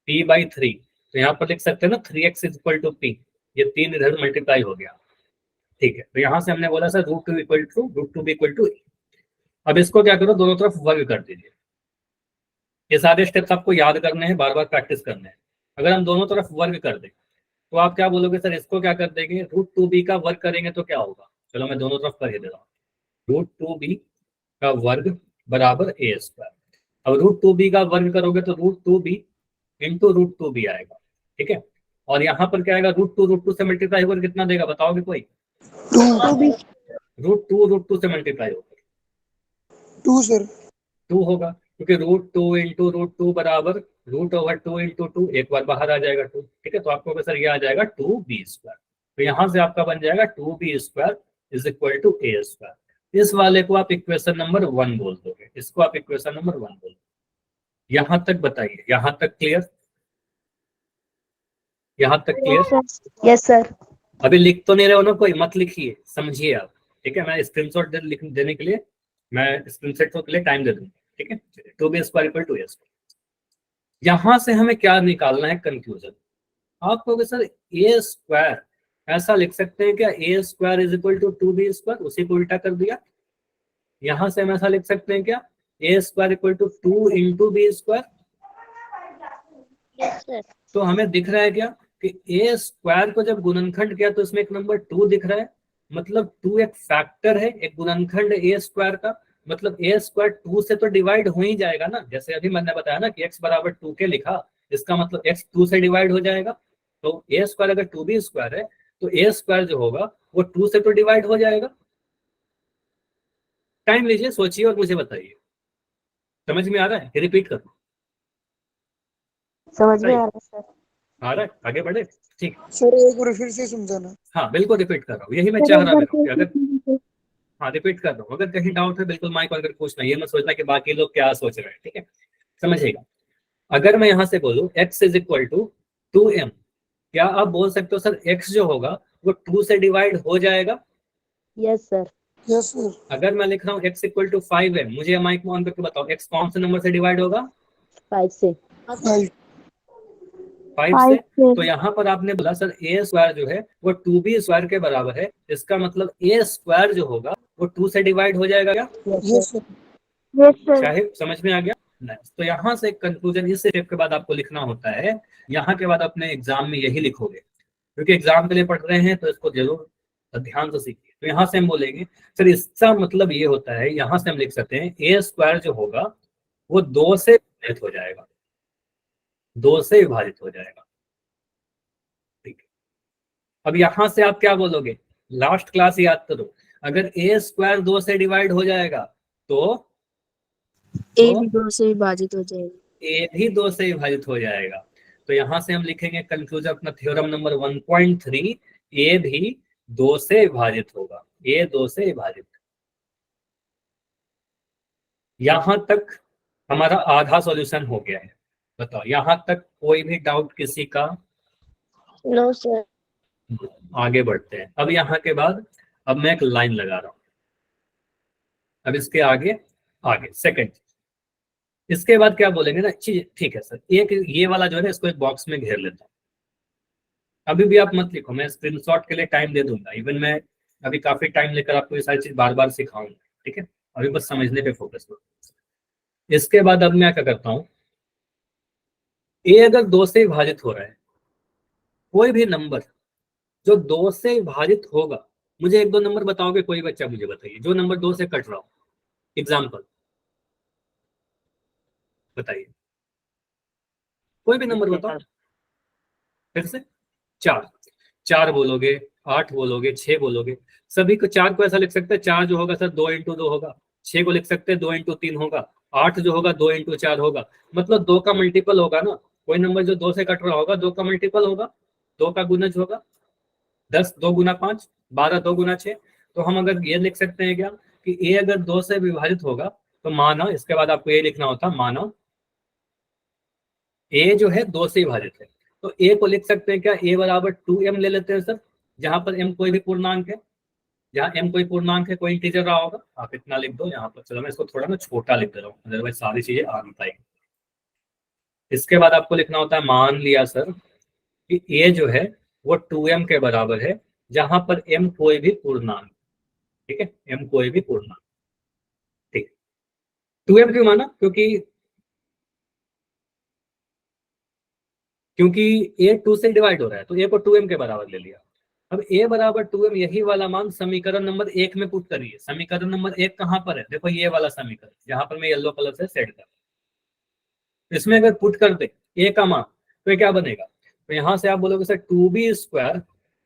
p by three, तो यहाँ पर लिख सकते हैं ना 3x is equal to P, ये 3 इधर मल्टीप्लाई हो गया, ठीक है। तो यहाँ से हमने बोला sir root two B equal to. अब इसको क्या करो, दोनों तरफ वर्ग कर दीजिए। ये सारे स्टेप्स आपको याद करने हैं, बार बार प्रैक्टिस करने हैं। अगर हम दोनों तरफ वर्ग कर दें तो आप क्या बोलोगे सर, इसको क्या कर देंगे, रूट टू बी का वर्ग करेंगे तो क्या होगा? चलो मैं दोनों तरफ कर ही दे रहा हूँ, रूट टू बी का वर्ग बराबर ए स्क्वायर। अब रूट टू बी का वर्ग करोगे तो root two B into root two B आएगा, ठीक है। और यहाँ पर क्या आएगा, रूट टू से मल्टीप्लाई होकर कितना देगा बताओगे कोई? 2 रूट टू से मल्टीप्लाई होकर 2 sir. 2 होगा, क्योंकि root two into root two बराबर रूट ओवर 2 इंटू 2, एक बार बाहर आ जाएगा 2, ठीक है। तो आपको सर ये आ जाएगा 2b स्क्वायर। तो यहाँ से आपका बन जाएगा 2b square is equal to A square. इस वाले को आप इक्वेशन नंबर 1 बोल दोगे, इसको आप इक्वेशन नंबर 1 बोल दोगे। यहाँ तक बताइए, यहाँ तक क्लियर? यहाँ तक क्लियर? Yes sir. अभी लिख तो नहीं रहे हो ना कोई, मत लिखिए, समझिए आप, ठीक है। मैं स्क्रीनशॉट देने के लिए, मैं स्क्रीनशॉट के लिए टाइम दे दूंगा, ठीक है। Two B square equal to A square. यहां से हमें क्या निकालना है, कंक्लूजन। आप कहोगे सर ए स्क्वायर ऐसा लिख सकते हैं क्या, a square is equal to 2b square, उसी को उल्टा कर दिया। यहां से हम ऐसा लिख सकते हैं क्या, a square equal to 2 into b square. Yes sir. तो हमें दिख रहा है क्या कि ए स्क्वायर को जब गुणनखंड किया तो इसमें एक नंबर 2 दिख रहा है, मतलब 2 एक फैक्टर है, एक गुणनखंड ए स्क्वायर का, मतलब ए स्क्वायर 2 से तो डिवाइड हो ही जाएगा ना। जैसे अभी मैंने बताया ना कि x बराबर 2 के लिखा, इसका मतलब x 2 से डिवाइड हो जाएगा। तो ए स्क्वायर अगर 2b स्क्वायर है तो ए स्क्वायर जो होगा वो 2 से तो डिवाइड हो जाएगा। टाइम लीजिए, सोचिए और मुझे बताइए, समझ में आ रहा है? रिपीट करो। समझ में सही आ रहा है सर। आ रहा है, आगे बढ़े। ठीक, सर एक बार फिर से समझाना। हाँ बिल्कुल रिपीट कर रहा हूँ, यही मैं चाह रहा था कि अगर, हाँ रिपीट कर रहा हूँ, अगर कहीं डाउट है बिल्कुल माइक अगर पूछना, ये मत सोचना कि बाकी लोग क्या सोच रहे हैं, ठीक है? समझिएगा, अगर मैं यहाँ से बोलूँ x is equal to 2m, क्या आप बोल सकते हो सर x जो होगा वो 2 से डिवाइड हो जाएगा? Yes sir. Yes sir. अगर मैं लिख रहा हूँ x इक्वल टू 5m, मुझे माइक में ऑन करके बताओ x कौन से नंबर से डिवाइड होगा? 5 से। 5 5 से। तो यहाँ पर आपने बोला सर ए स्क्वायर जो है वो 2b स्क्वायर के बराबर है, इसका मतलब ए स्क्वायर जो होगा वो 2 से डिवाइड हो जाएगा क्या? Yes sir. Yes sir. Sahib समझ में आ गया? Nice. तो यहाँ से कंक्लूजन इस स्टेप के बाद आपको लिखना होता है, यहाँ के बाद अपने एग्जाम में यही लिखोगे, क्योंकि एग्जाम के लिए पढ़ रहे हैं तो इसको जरूर ध्यान से सीखिए। तो यहाँ से हम बोलेंगे सर इसका मतलब ये होता है, यहाँ से हम लिख सकते हैं ए स्क्वायर जो होगा वो 2 से विभाजित हो जाएगा, 2 से विभाजित हो जाएगा। ठीक है, अब यहाँ से आप क्या बोलोगे, लास्ट क्लास याद करो, अगर ए स्क्वायर 2 से डिवाइड हो जाएगा तो ए भी 2 से विभाजित हो जाएगा। ए भी 2 से विभाजित हो जाएगा। तो यहां से हम लिखेंगे कंक्लूजन अपना थ्योरम नंबर 1.3, ए भी 2 से विभाजित होगा, ए 2 से विभाजित। यहां तक हमारा आधा सॉल्यूशन हो गया है। बताओ यहां तक कोई भी डाउट किसी का? No sir. आगे बढ़ते हैं। अब यहाँ के बाद अब मैं एक लाइन लगा रहा हूं, अब इसके आगे आगे सेकंड, इसके बाद क्या बोलेंगे ना, ठीक है सर एक ये वाला जो है ना इसको एक बॉक्स में घेर लेता हूँ। अभी भी आप मत लिखो, मैं स्क्रीनशॉट के लिए टाइम दे दूंगा, इवन मैं अभी काफी टाइम लेकर आपको ये सारी चीज बार बार सिखाऊंगा, ठीक है? अभी बस समझने पे फोकस करो। इसके बाद अब मैं क्या करता हूँ, ए अगर 2 से विभाजित हो रहा है, कोई भी नंबर जो 2 से विभाजित होगा, मुझे एक दो नंबर बताओगे? कोई बच्चा मुझे बताइए जो नंबर 2 से कट रहा हो, एग्जाम्पल बताइए, कोई भी नंबर बताओ। फिर से 4, 4 बोलोगे, 8 बोलोगे, 6 बोलोगे, सभी को 4 को ऐसा लिख सकते हैं, 4 जो होगा सर 2 इंटू 2 होगा, 6 को लिख सकते हैं 2 इंटू 3 होगा, 8 जो होगा 2 इंटू 4 होगा, मतलब 2 का मल्टीपल होगा ना। कोई नंबर जो 2 से कट रहा होगा 2 का मल्टीपल होगा, 2 का गुणज होगा, 10 2 गुना 5, 12 2 गुना 6। तो हम अगर ये लिख सकते हैं क्या कि ए अगर 2 से विभाजित होगा तो माना, इसके बाद आपको ये लिखना होता, माना ए जो है 2 से विभाजित है, तो ए को लिख सकते हैं क्या, ए बराबर 2m ले लेते हैं सर, जहां पर m कोई भी पूर्णांक है, जहां m कोई पूर्णांक है, कोई इंटीजर रहा होगा, आप इतना लिख दो यहाँ पर। चलो मैं इसको थोड़ा ना छोटा लिख दे रहा हूँ, अदरवाइज सारी चीजें आ नहीं पाएगी। इसके बाद आपको लिखना होता है, मान लिया सर कि a जो है वो 2m के बराबर है, जहां पर m कोई भी पूर्णांक, ठीक है, m कोई भी पूर्णांक, ठीक। 2m क्यों माना? क्योंकि a 2 से डिवाइड हो रहा है तो a को 2m के बराबर ले लिया। अब a बराबर 2m, यही वाला मान समीकरण नंबर 1 में पुट करिए। समीकरण नंबर 1 कहां पर है? देखो ये वाला समीकरण, जहां पर मैं येलो कलर से सेट कर, इसमें अगर पुट कर दे a का मान तो ये क्या बनेगा? तो यहां से आप बोलोगे सर 2b स्क्वायर,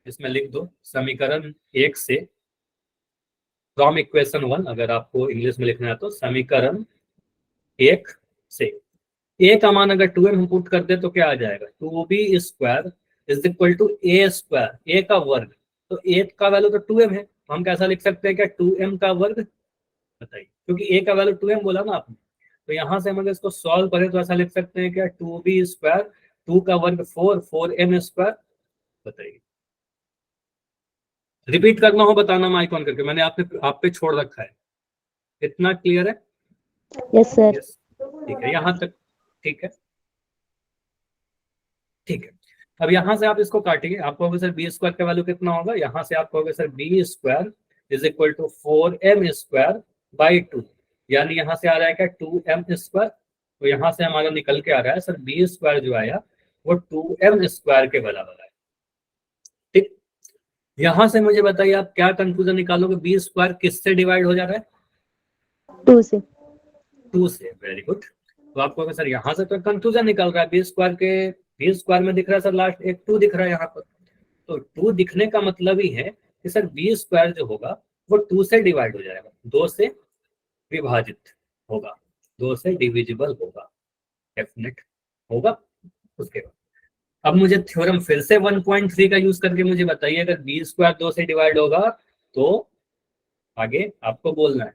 इसमें लिख दो समीकरण 1 से, फ्रॉम इक्वेशन 1, अगर आपको इंग्लिश में लिखना है तो समीकरण 1 से ए का मान अगर 2m हम पुट कर दे तो क्या आ जाएगा, 2b square is equal to A square, a का वर्ग। तो ए का वैल्यू तो 2m है, तो हम कैसा लिख सकते हैं क्या, 2m का वर्ग? बताइए, क्योंकि ए का वैल्यू 2m बोला ना आपने। तो यहां से हम अगर इसको सॉल्व करें तो ऐसा लिख सकते हैं क्या, 2b स्क्वायर, 2 का वर्ग 4, 4m स्क्वायर। बताइए, रिपीट करना हो बताना माइक ऑन करके, मैंने आप पे छोड़ रखा है। इतना क्लियर है? Yes sir. यस, ठीक है, यहाँ तक ठीक है, ठीक है। अब यहाँ से आप इसको काटिए, आप कहोगे सर बी स्क्वायर का वैल्यू कितना होगा, यहाँ से आप कहोगे sir B square is equal to 4m square by 2, यानी यहाँ से आ जाएगा 2m स्क्वायर। तो यहाँ से हमारा निकल के आ रहा है सर बी स्क्वायर जो आया वो 2m स्क्वायर के बराबर है। ठीक, यहाँ से मुझे बताइए आप क्या कंक्लूजन निकालोगे, बी स्क्वायर किससे डिवाइड हो जा रहा है? 2 से। 2 से। Very good. तो आपको सर यहाँ से तो कंक्लूजन निकल रहा है, बी स्क्वायर के बी स्क्वायर में दिख रहा है सर लास्ट एक 2 दिख रहा है यहाँ पर। तो 2 दिखने का मतलब ही है कि सर बी स्क्वायर जो होगा वो 2 से डिवाइड हो जाएगा, 2 से विभाजित होगा, 2 से डिविजिबल होगा, डेफिनेट होगा। उसके बाद अब मुझे थ्योरम फिर से 1.3 का यूज करके मुझे बताइए, अगर बी स्क्वायर 2 से डिवाइड होगा तो आगे आपको बोलना है।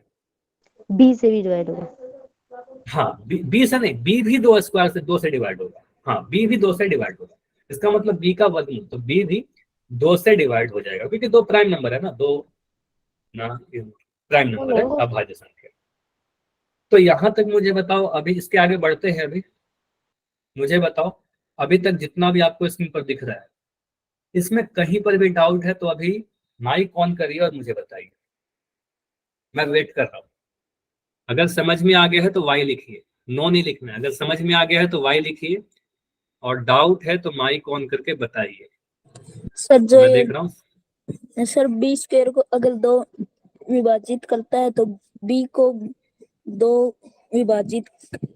बी से भी डिवाइड होगा। हाँ, बी से नहीं, बी भी 2 स्क्वायर से 2 से डिवाइड होगा। हाँ, बी भी 2 से डिवाइड होगा, इसका मतलब बी का वर्गमूल, तो बी भी 2 से डिवाइड हो जाएगा, क्योंकि 2 प्राइम नंबर है ना, 2 ना प्राइम नंबर है, अभाज्य संख्या। तो यहां तक मुझे बताओ, अभी इसके आगे बढ़ते हैं। अभी मुझे बताओ, अभी तक जितना भी आपको स्क्रीन पर दिख रहा है, इसमें कहीं पर भी डाउट है तो अभी माइक ऑन करिए और मुझे बताइए, मैं वेट कर रहा हूँ। अगर समझ में आ गया है तो वाई लिखिए, नो नहीं लिखना है। अगर समझ में आ गया है तो वाई लिखिए, और डाउट है तो माइक ऑन करके बताइए। सर जो मैं ये देख रहा हूँ। सर बी स्क्वायर को अगर 2 विभाजित करता है तो बी को 2 विभाजित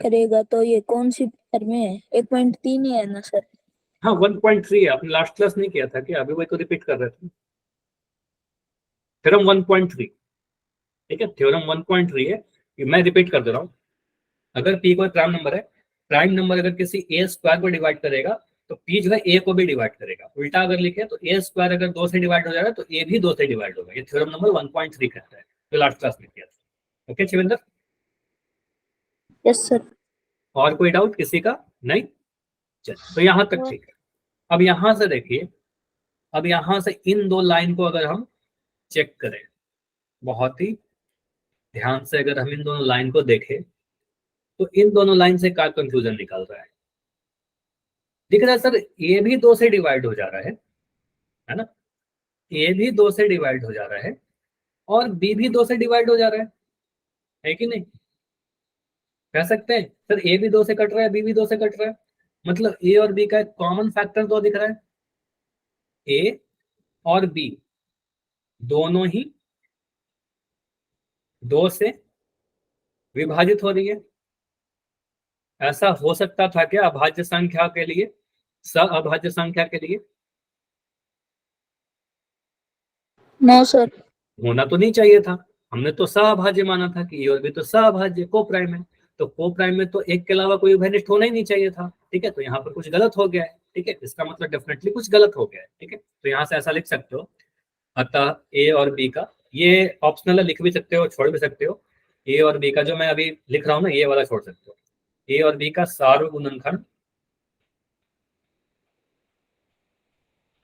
करेगा, तो ये कौन सी फॉर्म में है? 1.3 ही है ना सर? हाँ, 1.3 है, आपने लास्ट क्लास नहीं किया था क्या? अभी वही तो रिपीट कर रहे थे। थ्योरम 1.3, ठीक है, थ्योरम 1.3 है, मैं रिपीट कर दे रहा हूँ। अगर पी कोई प्राइम नंबर है, प्राइम नंबर अगर किसी ए स्क्वायर को डिवाइड करेगा तो पी जो है ए को भी डिवाइड करेगा। उल्टा अगर लिखे तो ए स्क्वायर अगर 2 से डिवाइड हो जा रहा है तो ए भी 2 से डिवाइड होगा। ये थ्योरम नंबर 1.3 कहता है, जो लास्ट क्लास में किया था। Okay Shivendra, yes sir. और कोई डाउट किसी का? नहीं, चलिए तो यहाँ तक ठीक है। अब यहाँ से देखिए, अब यहाँ से इन 2 लाइन को अगर हम चेक करें, बहुत ही ध्यान से अगर हम इन दोनों लाइन को देखें, तो इन दोनों लाइन से क्या कंक्लूजन निकल रहा है? दिख रहा है सर, ए भी 2 से डिवाइड हो जा रहा है ना, ए भी 2 से डिवाइड हो जा रहा है, और बी भी 2 से डिवाइड हो जा रहा है कि नहीं? कह सकते हैं सर ए भी 2 से कट रहा है, बी भी 2 से कट रहा है, मतलब ए और बी का एक कॉमन फैक्टर तो दिख रहा है, ए और बी दोनों ही 2 से विभाजित हो रही है। ऐसा हो सकता था क्या अभाज्य संख्या के लिए, अभाज्य संख्या के लिए? No sir. होना तो नहीं चाहिए था, हमने तो सहअभाज्य माना था कि ए और बी तो सहअभाज्य को प्राइम है, तो को प्राइम में तो एक के अलावा कोई उभयनिष्ठ होना ही नहीं चाहिए था। ठीक है, तो यहाँ पर कुछ गलत हो गया है। ठीक है, इसका मतलब डेफिनेटली कुछ गलत हो गया है। ठीक है, तो यहाँ से ऐसा लिख सकते हो, अतः ए और बी का, ये ऑप्शनल है, लिख भी सकते हो छोड़ भी सकते हो। ए और बी का जो मैं अभी लिख रहा हूँ ना, ये वाला छोड़ सकते हो। ए और बी का सार्वगुणनखंड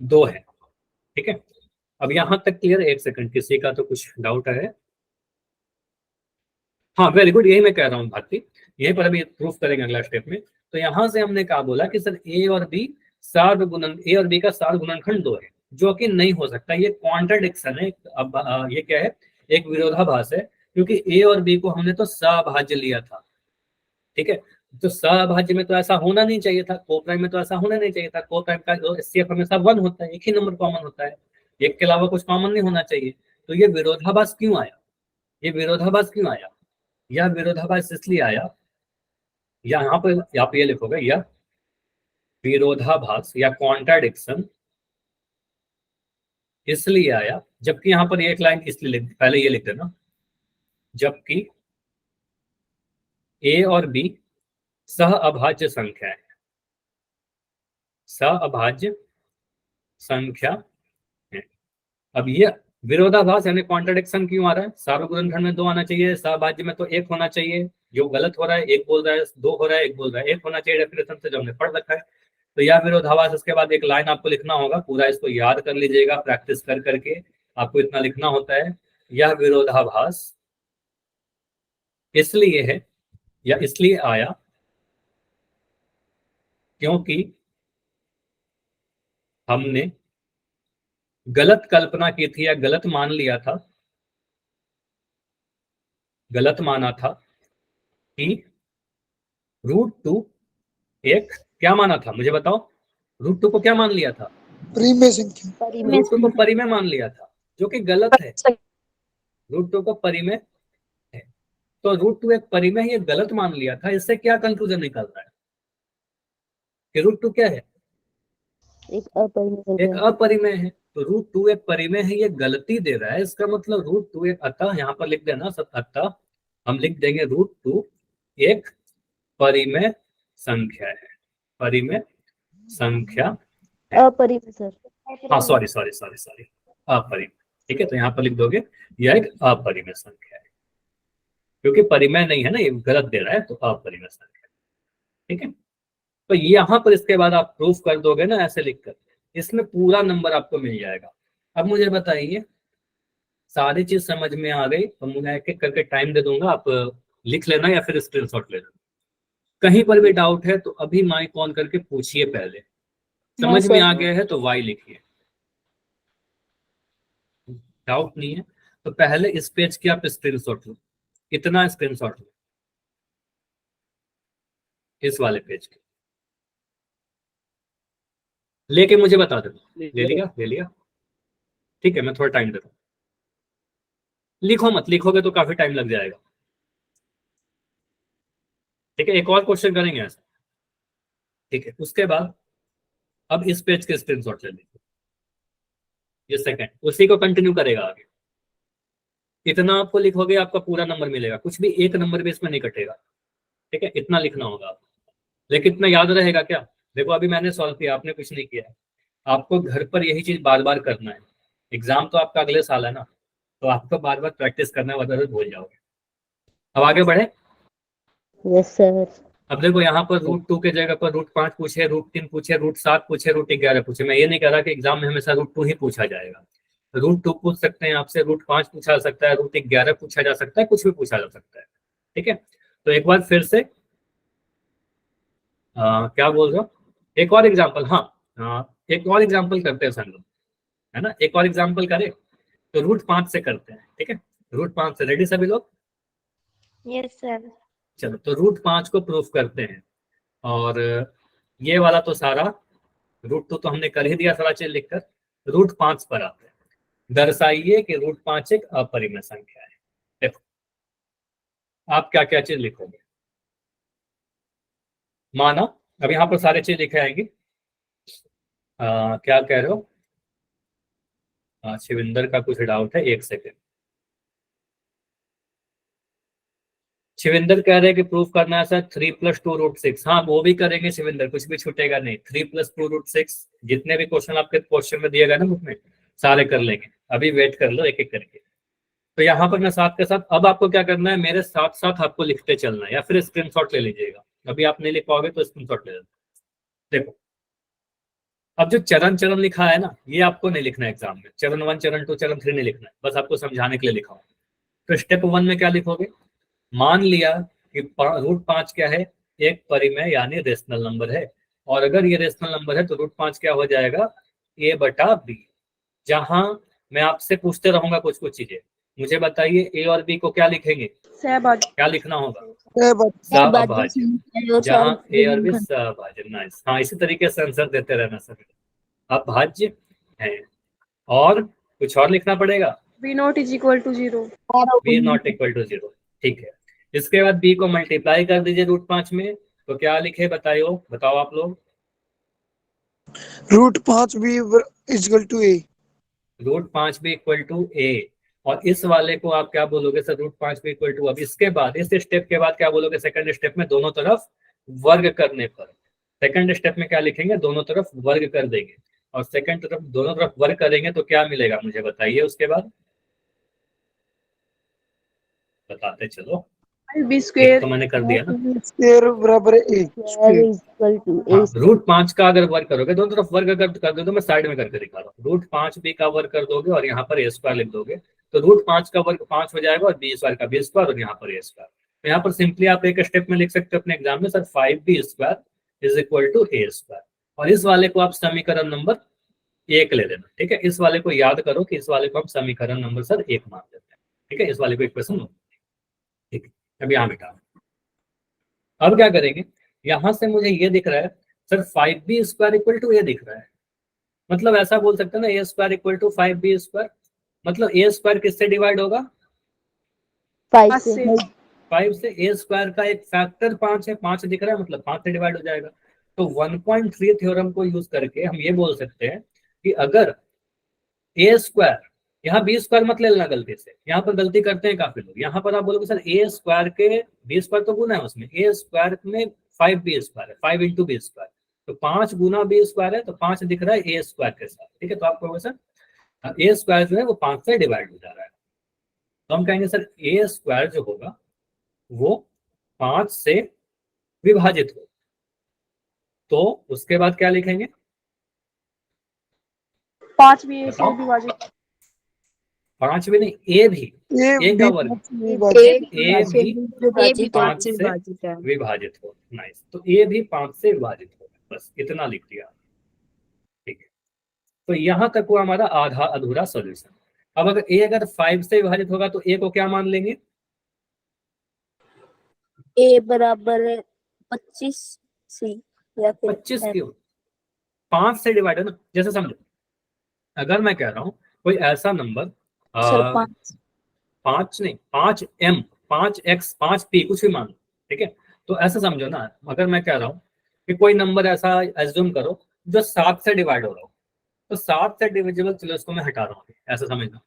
2 है। ठीक है, अब यहाँ तक क्लियर? एक सेकंड, किसी का तो कुछ डाउट है? हाँ वेरी गुड, यही मैं कह रहा हूँ भारती, यहीं पर अभी प्रूफ करेंगे अगला स्टेप में। तो यहाँ से हमने कहा बोला कि सर ए और बी ए और बी का सार्वगुणनखंड 2 है, जो कि नहीं हो सकता, ये कॉन्ट्रडिक्शन है। अब ये क्या है? एक विरोधाभास है, क्योंकि ए और बी को हमने तो सभाज्य लिया था। ठीक है, तो सभाज्य में तो ऐसा होना नहीं चाहिए था, को प्राइम में तो ऐसा होना नहीं चाहिए था। को प्राइम का एचसीएफ हमेशा 1 होता है, एक ही नंबर कॉमन होता है, एक के अलावा कुछ कॉमन नहीं होना चाहिए। तो ये विरोधाभास क्यों आया? ये विरोधाभास क्यों आया? यह विरोधाभास इसलिए आया, यहाँ पर आप ये लिखोगे, यह विरोधाभास या कॉन्ट्राडिक्शन इसलिए आया, जबकि यहाँ पर एक लाइन इसलिए पहले ये लिख देना, जबकि ए और बी सह अभाज्य संख्या है, सह अभाज्य संख्या है। अब ये विरोधाभास यानी कॉन्ट्रडिक्शन क्यों आ रहा है? सार्वगुणनखंड में 2 आना चाहिए, सहभाज्य में तो 1 होना चाहिए, जो गलत हो रहा है। एक बोल रहा है 2 हो रहा है, एक बोल रहा है 1 होना चाहिए, डेफिनेशन से जो हमने पढ़ रखा है। तो यह विरोधाभास, इसके बाद एक लाइन आपको लिखना होगा, पूरा इसको याद कर लीजिएगा प्रैक्टिस कर करके, आपको इतना लिखना होता है। यह विरोधाभास इसलिए है या इसलिए आया क्योंकि हमने गलत कल्पना की थी या गलत मान लिया था, गलत माना था कि √2 एक क्या माना था, मुझे बताओ। √2 को क्या मान लिया था? प्रीमे संख्या। √2 को परिमेय मान लिया था, जो कि गलत है। √2 को परिमेय है, तो √2 एक परिमेय ये गलत मान लिया था। इससे क्या कंक्लूजन निकल रहा है कि √2 क्या है? एक अपरिमेय एक अपरिमेय है। तो √2 एक परिमेय है, ये गलती दे रहा है। इसका मतलब √2 एक, अतः यहाँ पर लिख देना सब, अतः हम लिख देंगे √2 एक परिमेय संख्या है, परिमेय संख्या है। अपरिमेय सर। हाँ सॉरी सॉरी सॉरी सॉरी, अपरिमेय। ठीक है, तो यहाँ पर लिख दोगे यह एक अपरिमेय संख्या है, क्योंकि परिमेय नहीं है ना, ये गलत दे रहा है, तो अपरिमेय संख्या। ठीक है, तो यहाँ पर इसके बाद आप प्रूफ कर दोगे ना ऐसे लिखकर, इसमें पूरा नंबर आपको मिल जाएगा। अब मुझे बताइए, सारी चीज समझ में आ गई तो मुझे एक एक करके टाइम दे दूंगा, आप लिख लेना या फिर स्क्रीनशॉट ले लेना। कहीं पर भी डाउट है तो अभी माइक ऑन करके पूछिए पहले। समझ में आ गया है तो वाई लिखिए, डाउट नहीं है तो पहले इस पेज की आप स्क्रीनशॉट लो। कितना स्क्रीनशॉट लो? इस वाले पेज की लेके मुझे बता दो। ले लिया? ले लिया? ठीक है, मैं थोड़ा टाइम देता हूँ। लिखो मत, लिखोगे तो काफी टाइम लग जाएगा। ठीक है, एक और क्वेश्चन करेंगे ऐसा। ठीक है, उसके बाद अब इस पेज के स्क्रीनशॉट ले लीजिए, ये सेकंड उसी को कंटिन्यू करेगा आगे। इतना आपको लिखोगे आपका पूरा नंबर मिलेगा, कुछ भी एक नंबर भी इसमें नहीं कटेगा। ठीक है, इतना लिखना होगा आपको। लेकिन इतना याद रहेगा क्या? देखो अभी मैंने सॉल्व किया, आपने कुछ नहीं किया है। आपको घर पर यही चीज बार बार करना है। एग्जाम तो आपका अगले साल है ना, तो आपको बार बार प्रैक्टिस करना है, वरना भूल जाओगे। अब आगे बढ़े। Yes sir. अब देखो यहाँ पर √2 के जगह पर √5 पूछे, √3 पूछे, √7 पूछे, √11 पूछे। मैं ये नहीं कह रहा कि एग्जाम में हमेशा √2 ही पूछा जाएगा। √2 पूछ सकते हैं आपसे, √5 पूछा जा सकता है, √11 पूछा जा सकता है, कुछ भी पूछा जा सकता है। ठीक है, तो एक बार फिर से क्या बोल रहे हो, एक और एग्जाम्पल। हाँ, एक और एग्जाम्पल करते हैं संग, है ना। एक और एग्जाम्पल करें तो √5 से करते हैं। ठीक है, √5 से रेडी सभी लोग? Yes sir. चलो, तो √5 को प्रूफ करते हैं। और ये वाला तो सारा √2 तो हमने कर ही दिया सारा चीज लिखकर। √5 पर आते हैं। दर्शाइए कि √5 एक अपरिमेय संख्या है। देखो आप क्या क्या चीज लिखोगे। माना अब यहाँ पर सारे चीज लिखे आएंगी। क्या कह रहे हो? शिविंदर का कुछ डाउट है, एक सेकेंड। शिविंदर कह रहे हैं कि प्रूफ करना है सर 3 + 2 √6। हाँ वो भी करेंगे शिविंदर, कुछ भी छूटेगा नहीं। 3 + 2 √6, जितने भी क्वेश्चन आपके क्वेश्चन में दिए गए ना बुक में, सारे कर लेंगे। अभी वेट कर लो एक एक करके। तो यहाँ पर मैं साथ के साथ, अब आपको क्या करना है, मेरे साथ साथ आपको लिखते चलना है, या फिर स्क्रीनशॉट ले लीजिएगा। अभी आप नहीं लिख पाओगे तो स्क्रीनशॉट ले लेना। देखो अब जो चरण चरण लिखा है ना, ये आपको नहीं लिखना है एग्जाम में। चरण 1, चरण 2, चरण 3 नहीं लिखना है, बस आपको समझाने के लिए लिखा हूँ। तो स्टेप 1 में क्या लिखोगे? मान लिया कि √5 क्या है, एक परिमेय यानी रेशनल नंबर है। और अगर ये रेशनल नंबर है तो √5 क्या हो जाएगा, a/b। जहां मैं आपसे पूछते रहूंगा कुछ कुछ चीजें, मुझे बताइए ए और बी को क्या लिखेंगे, क्या लिखना होगा? सहअभाज्य। जहां ए और बी सहअभाज्य। नाइस, हाँ इसी तरीके से आंसर देते रहना सभी। अभाज्य है। और कुछ और लिखना पड़ेगा, v0 = 0। v0 = 0। ठीक है, इसके बाद b को मल्टीप्लाई कर दीजिए √5 में, तो क्या लिखे बताओ, बताओ आप लोग। √5b = a। √5b = a। और इस वाले को आप क्या बोलोगे सर, √5b = अब इसके बाद, इस स्टेप के बाद क्या बोलोगे, सेकंड स्टेप में दोनों तरफ वर्ग करने पर। सेकंड स्टेप में क्या लिखेंगे, दोनों तरफ वर्ग कर देंगे। और सेकंड तरफ दोनों तरफ वर्ग करेंगे तो क्या मिलेगा मुझे बताइए उसके बाद, बताते चलो। b² एक तो मैंने कर दिया ना। स्क्वायर बराबर a। हाँ, √5 का अगर वर्ग करोगे, दोनों तरफ वर्ग अगर कर दो, तो मैं साइड में करके दिखा रहा हूँ। √5b का वर्ग कर दोगे और यहाँ पर a² लिख दोगे, तो √5 का वर्ग 5 हो जाएगा और b² का b² और यहाँ पर a²। तो यहाँ पर सिंपली आप एक स्टेप में लिख सकते हो अपने एग्जाम में, सर 5b² = a²। और इस वाले को आप समीकरण नंबर एक ले लेना, ठीक है। इस वाले को याद करो कि इस वाले को हम समीकरण नंबर सर एक मान लेते हैं, ठीक है। इस वाले को इक्वेशन, ठीक है। अब यहाँ मिटा, अब क्या करेंगे, यहां से मुझे ये दिख रहा है सर 5b² इक्वल टू ए दिख रहा है, मतलब ऐसा बोल सकते हैं ना a² इक्वल टू 5b², मतलब a² किससे डिवाइड होगा, 5 5 से से 5 से। a² का एक फैक्टर 5 है, 5 दिख रहा है मतलब 5 से डिवाइड हो जाएगा। तो 1.3 थ्योरम को यूज करके हम ये बोल सकते हैं कि अगर a², यहाँ b² मत ले लेना गलती से, यहाँ पर गलती करते हैं काफी लोग, यहाँ पर आप बोलोगे सर a² के b² तो गुना है उसमें, a² में 5b² है, 5 इंटू b², तो 5 गुना b² है, तो 5 दिख रहा है a² के साथ, ठीक है। तो आप कहोगे सर a² जो है वो 5 से डिवाइड हो जा रहा है, तो हम कहेंगे सर a² जो होगा वो 5 से विभाजित हो, तो उसके बाद क्या लिखेंगे, 5 भी ए से बताओ। विभाजित, 5 भी नहीं, ए भी, ए का वर्ग, ए भी विभाजित 5 से विभाजित हो, नाइस। तो ए भी 5 से विभाजित हो, बस इतना लिख दिया, ठीक है। तो यहां तक वो हमारा आधा अधूरा सॉल्यूशन। अब अगर 5 से विभाजित होगा तो ए को क्या मान लेंगे, a बराबर 25 सी या फिर 25 क्यों, 5 से डिवाइड है ना। जैसे समझो, अगर मैं कह रहा हूं कोई ऐसा नंबर सर 5 5 नहीं, 5m, 5x, 5p कुछ भी मान लो, ठीक है। तो ऐसा समझो ना, अगर मैं कह रहा हूँ कि कोई नंबर ऐसा एज्यूम करो जो 7 से डिवाइड हो रहा हो, तो 7 से डिविजिबल, चलो इसको मैं हटा रहा हूँ, ऐसा समझना।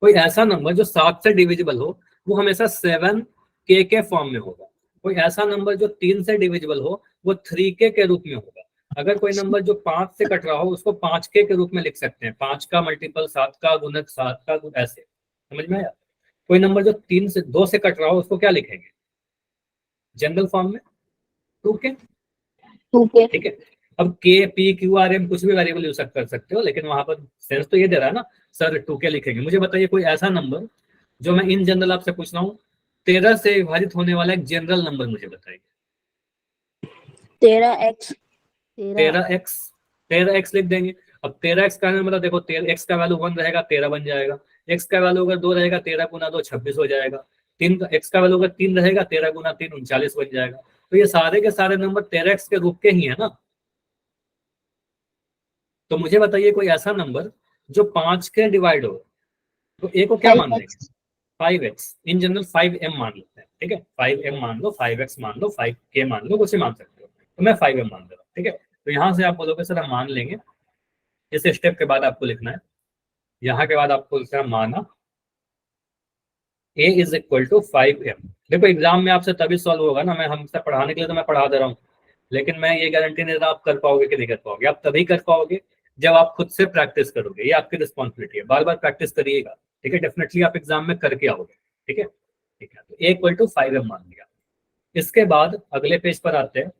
कोई ऐसा नंबर जो 7 से डिविजिबल हो वो हमेशा 7k के फॉर्म में होगा, कोई ऐसा नंबर जो 3 से डिविजिबल हो वो 3k के रूप में होगा। अगर कोई नंबर जो 5 से कट रहा हो उसको 5k के रूप में लिख सकते हैं, 5 का मल्टीपल 7 का गुणक 7 का ऐसे, समझ में आया। कोई नंबर जो 2 से कट रहा हो उसको क्या लिखेंगे, जनरल फॉर्म में 2k, ठीक है। अब के पी क्यू आर एम कुछ भी वेरिएबल यूज कर सकते हो, लेकिन वहां पर सेंस तो ये दे रहा है ना सर 2k लिखेंगे। मुझे बताइए कोई ऐसा नंबर जो मैं इन जनरल आपसे पूछ रहा हूँ 13 से विभाजित होने वाला एक जनरल नंबर मुझे बताइए। 13x 13x लिख देंगे। अब 13x का मतलब देखो, 13x का वैल्यू 1 रहेगा 13 बन जाएगा, x का वैल्यू अगर 2 रहेगा 13 गुना 2 26 हो जाएगा, 3 का x का वैल्यू अगर 3 रहेगा 13 गुना 3 39 बन जाएगा। तो ये सारे के सारे नंबर 13x के रूप के ही है ना। तो मुझे बताइए कोई ऐसा नंबर जो 5 के डिवाइड हो, तो a को क्या मान लेंगे, 5x, इन जनरल 5m मान लेते हैं, ठीक है। 5m मान लो, 5x मान लो, 5k मान लो, कुछ ही मान सकते हो, तो मैं 5m मान दे रहा हूँ, ठीक है। तो यहाँ से आप बोलोगे सर हम मान लेंगे, इस स्टेप के बाद आपको लिखना है, यहाँ के बाद आपको लिखना है माना a is equal to 5m। देखो एग्जाम में आपसे तभी सॉल्व होगा ना, मैं हमसे पढ़ाने के लिए तो मैं पढ़ा दे रहा हूँ, लेकिन मैं ये गारंटी नहीं देता आप कर पाओगे कि नहीं कर पाओगे। आप तभी कर पाओगे जब आप खुद से प्रैक्टिस करोगे, ये आपकी रिस्पॉन्सिबिलिटी है, बार बार प्रैक्टिस करिएगा, ठीक है। डेफिनेटली आप एग्जाम में करके आओगे, ठीक है, ठीक है। तो a इक्वल टू 5m मान लिया। इसके बाद अगले पेज पर आते हैं,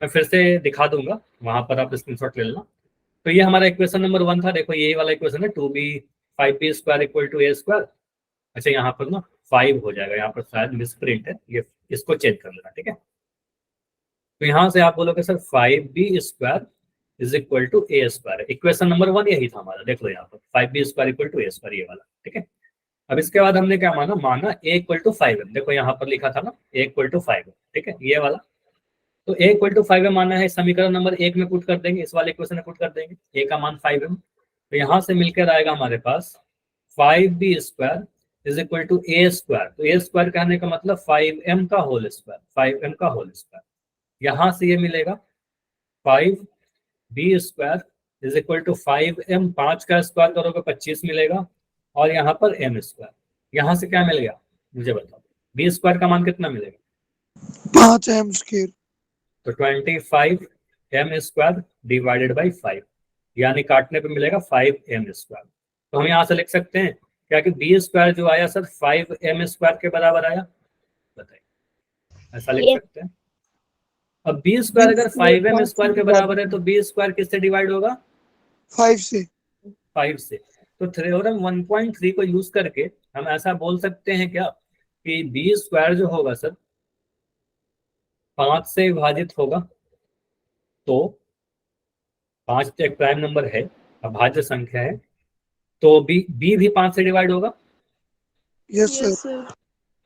मैं फिर से दिखा दूंगा, वहां पर आप स्क्रीनशॉट ले लेना। तो ये हमारा इक्वेशन नंबर 1 था, देखो ये वाला इक्वेशन है 2b 5b² equal to a²। अच्छा यहाँ पर ना 5 हो जाएगा, यहाँ पर शायद मिस प्रिंट है, ये इसको चेंज कर लेना, ठीक है। तो यहाँ से आप बोलोगे sir 5b² is equal to a², equation number 1 यही था हमारा, देख लो यहाँ पर 5b² इक्वल टू a², ये वाला, ठीक है। अब इसके बाद हमने क्या माना a इक्वल टू 5m, देखो यहाँ पर लिखा था ना a इक्वल टू 5m, ठीक है, ये वाला। तो a इक्वल टू 5m माना है, समीकरण नंबर 1 में पुट कर देंगे, इस वाले इक्वेशन में पुट कर देंगे a का मान 5m। तो यहाँ से मिलकर आएगा हमारे पास 5b² is equal to a²। तो a² कहने का मतलब 5m का होल स्क्वायर, 5m का होल स्क्वायर। यहाँ से ये मिलेगा 5b² is equal to 5m, 5 का स्क्वायर करोगे 25 मिलेगा, और यहाँ पर m²। यहाँ से क्या मिल गया मुझे बताओ, b² का मान कितना मिलेगा, 5m²। तो 25m² डिवाइडेड बाई 5, यानी काटने पे मिलेगा 5m²। तो हम यहाँ से लिख सकते हैं क्या कि b² जो आया सर 5m² के बराबर आया, बताइए, ऐसा लिख सकते हैं। अब b² अगर 5m² के बराबर है तो b² किससे डिवाइड होगा, 5 से। 5 से। तो थ्योरम 1.3 को यूज करके हम ऐसा बोल सकते हैं क्या कि b² जो होगा सर 5 से विभाजित होगा, तो 5 तो एक प्राइम नंबर है, अभाज्य संख्या है, तो बी भी 5 से डिवाइड होगा। Yes sir. Yes sir.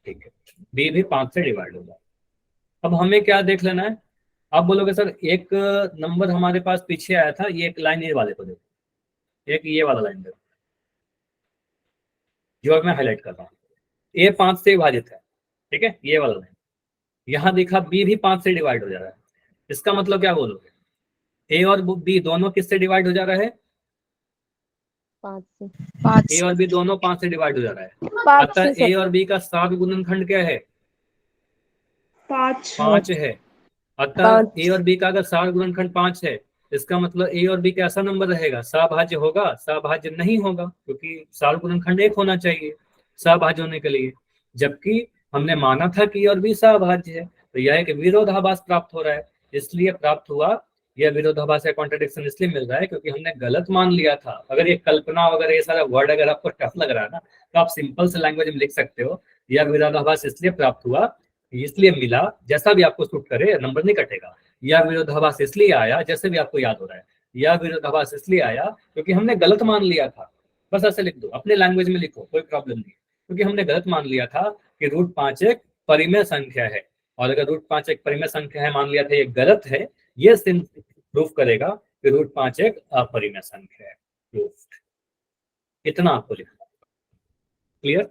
ठीक है, बी भी 5 से डिवाइड होगा। अब हमें क्या देख लेना है, आप बोलोगे सर एक नंबर हमारे पास पीछे आया था, ये एक लाइन ये वाले को देखो, एक ये वाला लाइन देखो जो अब मैं हाईलाइट कर रहा हूँ, ए 5 से विभाजित है, ठीक है, ये वाला लाइन। यहाँ देखा बी भी 5 से डिवाइड हो जा रहा है, इसका मतलब क्या बोलोगे, ए और बी दोनों किससे डिवाइड हो जा रहा है, 5 से। 5 ए और बी दोनों 5 से डिवाइड हो जा रहा है। 5 अतः से ए और बी का सात गुणनखंड क्या है, 5। 5 है। अतः 5। ए और बी का अगर सात गुणनखंड 5 है, इसका मतलब ए और बी कैसा नंबर रहेगा, सभाज्य होगा, सभाज्य नहीं होगा, क्योंकि सात गुणनखंड 1 होना चाहिए सभाज्य होने के लिए, जबकि हमने माना था कि ए और बी सभाज्य है। तो यह एक विरोधाभास प्राप्त हो रहा है, इसलिए प्राप्त हुआ यह विरोधाभास या कॉन्ट्रडिक्शन इसलिए मिल रहा है क्योंकि हमने गलत मान लिया था। अगर ये कल्पना वगैरह ये सारा वर्ड अगर आपको टफ लग रहा है ना, तो आप सिंपल से लैंग्वेज में लिख सकते हो, यह विरोधाभास इसलिए प्राप्त हुआ, इसलिए मिला, जैसा भी आपको सूट करे, नंबर नहीं कटेगा। यह विरोधाभास इसलिए आया, जैसे भी आपको याद हो रहा है, यह विरोधाभास इसलिए आया क्योंकि हमने गलत मान लिया था। बस ऐसे लिख दो, अपने लैंग्वेज में लिखो, कोई प्रॉब्लम नहीं, क्योंकि हमने गलत मान लिया था कि √5 एक परिमेय संख्या है, और अगर √5 एक परिमेय संख्या है मान लिया था, ये गलत है, ये प्रूफ करेगा कि √5 एक अपरिमेय संख्या है। प्रूफ, इतना आपको लिखना। क्लियर,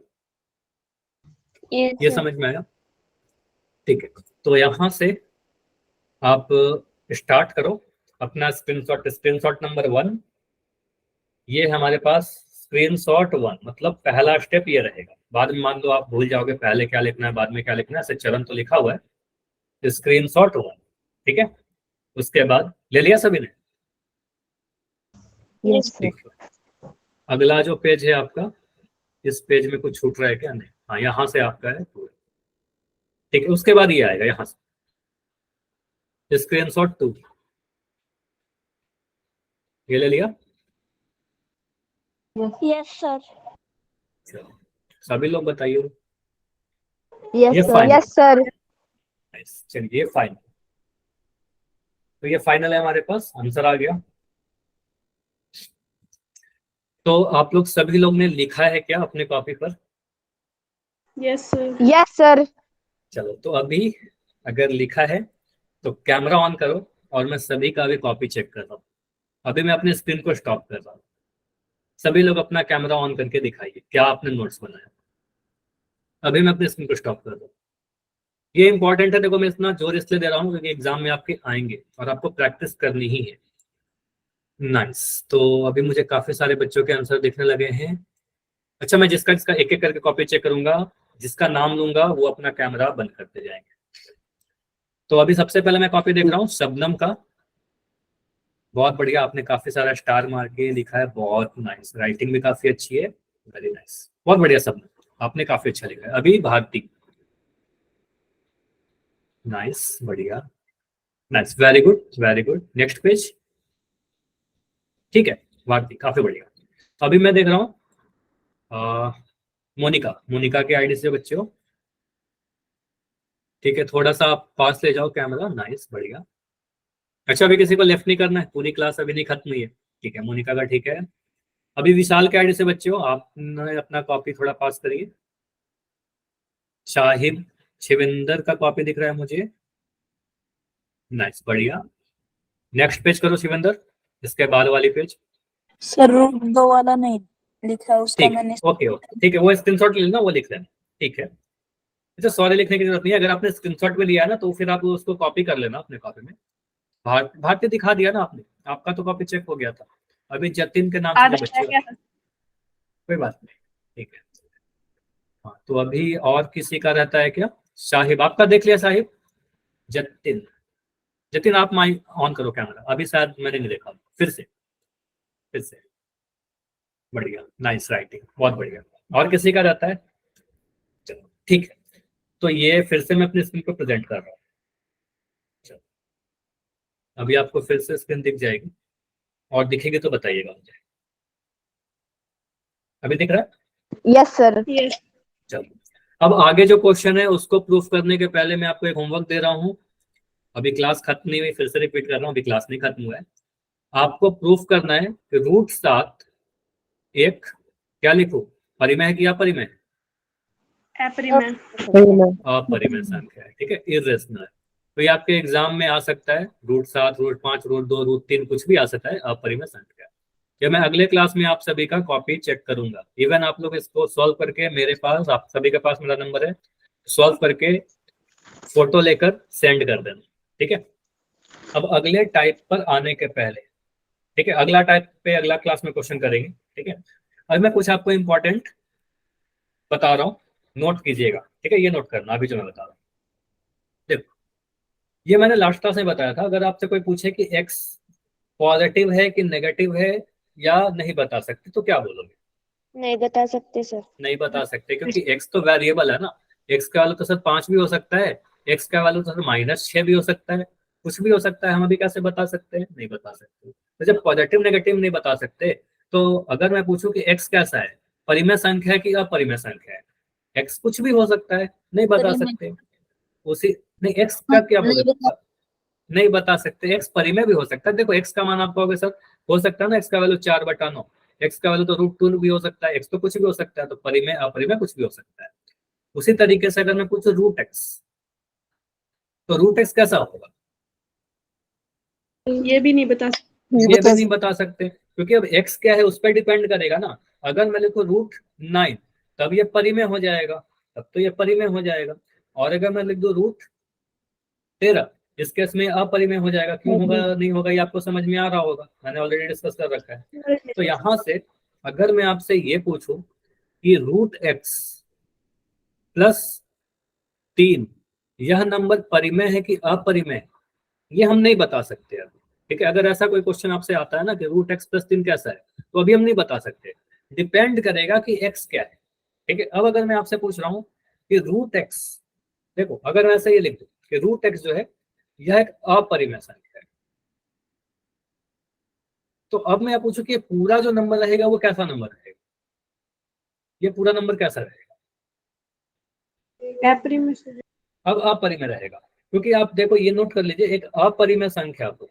ये समझ में आया? ठीक है, तो यहां से आप स्टार्ट करो अपना स्क्रीनशॉट नंबर 1। ये हमारे पास स्क्रीनशॉट 1 मतलब पहला स्टेप ये रहेगा। बाद में मान लो आप भूल जाओगे पहले क्या लिखना है बाद में क्या लिखना है, ऐसे चरण तो लिखा हुआ है, स्क्रीनशॉट 1, ठीक है। उसके बाद ले लिया सभी ने? Yes sir. ठीक है, अगला जो पेज है आपका, इस पेज में कुछ छूट रहा है क्या? नहीं, हाँ यहाँ से आपका है पूरा, ठीक है। उसके बाद ये आएगा यहाँ से स्क्रीनशॉट 2, ये ले लिया? Yes sir. चलो, सभी लोग बताइए। यस ये सर। Final, yes sir. चलिए ये फाइनल, तो ये फाइनल है, हमारे पास आंसर आ गया। तो आप लोग सभी लोग ने लिखा है क्या अपने कॉपी पर? Yes sir. Yes sir. चलो, तो अभी अगर लिखा है तो कैमरा ऑन करो और मैं सभी का भी कॉपी चेक कर रहा हूँ। अभी मैं अपने स्क्रीन को स्टॉप कर रहा हूँ, सभी लोग अपना कैमरा ऑन करके दिखाइए क्या आपने नोट्स बनाया। अभी मैं अपने स्क्रीन को स्टॉप कर रहा हूँ। ये इंपॉर्टेंट है, देखो मैं इतना जोर इसलिए दे रहा हूँ क्योंकि एग्जाम में आपके आएंगे और आपको प्रैक्टिस करनी ही है। नाइस, तो अभी मुझे काफी सारे बच्चों के आंसर दिखने लगे हैं। अच्छा, मैं जिसका जिसका एक एक करके कॉपी चेक करूंगा, जिसका नाम लूंगा वो अपना कैमरा बंद करते जाएंगे। तो अभी सबसे पहले मैं कॉपी देख रहा हूँ शबनम का, बहुत बढ़िया, आपने काफी सारा स्टार मार के लिखा है, बहुत नाइस, राइटिंग भी काफी अच्छी है, वेरी नाइस, बहुत बढ़िया शबनम, आपने काफी अच्छा लिखा है। अभी भारती, नाइस, बढ़िया, nice, very good very good. Next page, ठीक है भारती, काफी बढ़िया। तो अभी मैं देख रहा हूँ मोनिका, मोनिका के आईडी से बच्चे हो, ठीक है, थोड़ा सा आप पास ले जाओ कैमरा, नाइस, बढ़िया। अच्छा, अभी किसी को लेफ्ट नहीं करना है, पूरी क्लास अभी नहीं खत्म हुई है, ठीक है, मोनिका का ठीक है। अभी विशाल के आईडी से बच्चे हो, आपने अपना कॉपी थोड़ा पास करिए। शाहिद शिविंदर का कॉपी दिख रहा है मुझे, नाइस, बढ़िया। नेक्स्ट पेज करो शिविंदर, इसके बाद वाली पेज। सर √2 वाला नहीं लिखा, उसका ठीक है, मैंने ओके ओके, ठीक है, वो स्क्रीनशॉट ले लेना, वो लिख लेना, ठीक है। अच्छा, सॉरी लिखने की जरूरत नहीं है, अगर आपने स्क्रीनशॉट में लिया है ना तो फिर आप उसको कॉपी कर लेना अपने कॉपी में। भारतीय दिखा दिया ना आपने, आपका तो कॉपी चेक हो गया था। अभी जतिन के नाम से जो बच्चे हो, कोई बात नहीं, ठीक है। हाँ, तो अभी और किसी का रहता है क्या? साहिब, आपका देख लिया साहिब? जतिन, जतिन आप माइक ऑन करो कैमरा, अभी शायद मैंने नहीं देखा, फिर से बढ़िया, नाइस राइटिंग, बहुत बढ़िया। और किसी का रहता है? चलो ठीक है, तो ये फिर से मैं अपनी स्क्रीन पर प्रेजेंट कर रहा हूँ। चलो, अभी आपको फिर से स्क्रीन दिख जाएगी, और दिखेगी तो बताइएगा मुझे। अभी दिख रहा है? Yes sir. यस। चलो, अब आगे जो क्वेश्चन है उसको प्रूफ करने के पहले मैं आपको एक होमवर्क दे रहा हूँ। अभी क्लास खत्म नहीं हुई, फिर से रिपीट कर रहा हूँ, अभी क्लास नहीं खत्म हुआ है। आपको प्रूफ करना है कि √7 एक क्या लिखूं, परिमेय है कि अपरिमेय? अपरिमेय। अपरिमेय संख्या है, ठीक है, इरेशनल है। तो ये आपके एग्जाम में आ सकता है, √7, √5, √2, √3 कुछ भी आ सकता है, अपरिमेय संख्या। ये मैं अगले क्लास में आप सभी का कॉपी चेक करूंगा। इवन आप लोग इसको सॉल्व करके मेरे पास, आप सभी के पास मेरा नंबर है, सॉल्व करके फोटो लेकर सेंड कर देना, ठीक है। अब अगले टाइप पर आने के पहले, ठीक है, अगला टाइप पे अगला क्लास में क्वेश्चन करेंगे, ठीक है। अब मैं कुछ आपको इंपॉर्टेंट बता रहा हूँ, नोट कीजिएगा, ठीक है, ये नोट करना अभी जो मैं बता रहा हूँ। देखो, ये मैंने लास्ट क्लास में बताया था, अगर आपसे कोई पूछे कि x पॉजिटिव है कि नेगेटिव है या नहीं बता सकते, तो क्या बोलोगे? नहीं बता सकते सर। नहीं बता सकते, क्योंकि x तो वेरिएबल है ना। x का वैल्यू तो सर 5 भी हो सकता है, x का वैल्यू तो सर -6 भी हो सकता है, कुछ भी हो सकता है, हम अभी कैसे बता सकते हैं? नहीं बता सकते। तो जब पॉजिटिव नेगेटिव नहीं बता सकते, तो अगर मैं पूछूं कि x कैसा है, परिमेय संख्या है कि अपरिमेय संख्या है, x कुछ भी हो सकता है, नहीं बता परिमेय। सकते। उसी नहीं, x का क्या नहीं बोले, बता नहीं बता सकते। x परिमेय भी हो सकता है। देखो x का मान आप कहोगे सर, हो सकता है ना x का वैल्यू 4/9, x का वैल्यू तो √2 भी हो सकता है, x तो कुछ भी हो सकता है, तो परिमेय अपरिमेय कुछ भी हो सकता है। उसी तरीके से अगर मैं पूछूं √x, तो √x कैसा होगा? ये भी नहीं बता सकते। ये भी नहीं बता सकते, क्योंकि अब x क्या है उस पर डिपेंड करेगा ना। अगर मैं लिखूं √9, तब ये परिमेय हो जाएगा, तब तो ये परिमेय हो जाएगा। और अगर मैं लिख दूं √13, इस केस में अपरिमेय हो जाएगा। क्यों होगा, नहीं होगा, ये आपको समझ में आ रहा होगा, मैंने ऑलरेडी डिस्कस कर रखा है। तो यहां से अगर मैं आपसे ये पूछूं कि √x + 3 यह नंबर परिमेय है कि अपरिमेय, ये हम नहीं बता सकते अभी, ठीक है। अगर ऐसा कोई क्वेश्चन आपसे आता है ना कि √x + 3 कैसा है, तो अभी हम नहीं बता सकते, डिपेंड करेगा कि x क्या है, ठीक है। अब अगर मैं आपसे पूछ रहा हूँ कि √x, देखो अगर मैं ऐसे ये लिख दूं कि √x जो है यह एक अपरिमेय संख्या है, तो अब मैं पूछूं कि पूरा जो नंबर रहेगा वो कैसा नंबर रहेगा, ये पूरा नंबर कैसा रहेगा? अपरिमेय से। अब अपरिमेय रहेगा, क्योंकि आप देखो ये नोट कर लीजिए, एक अपरिमेय संख्या को,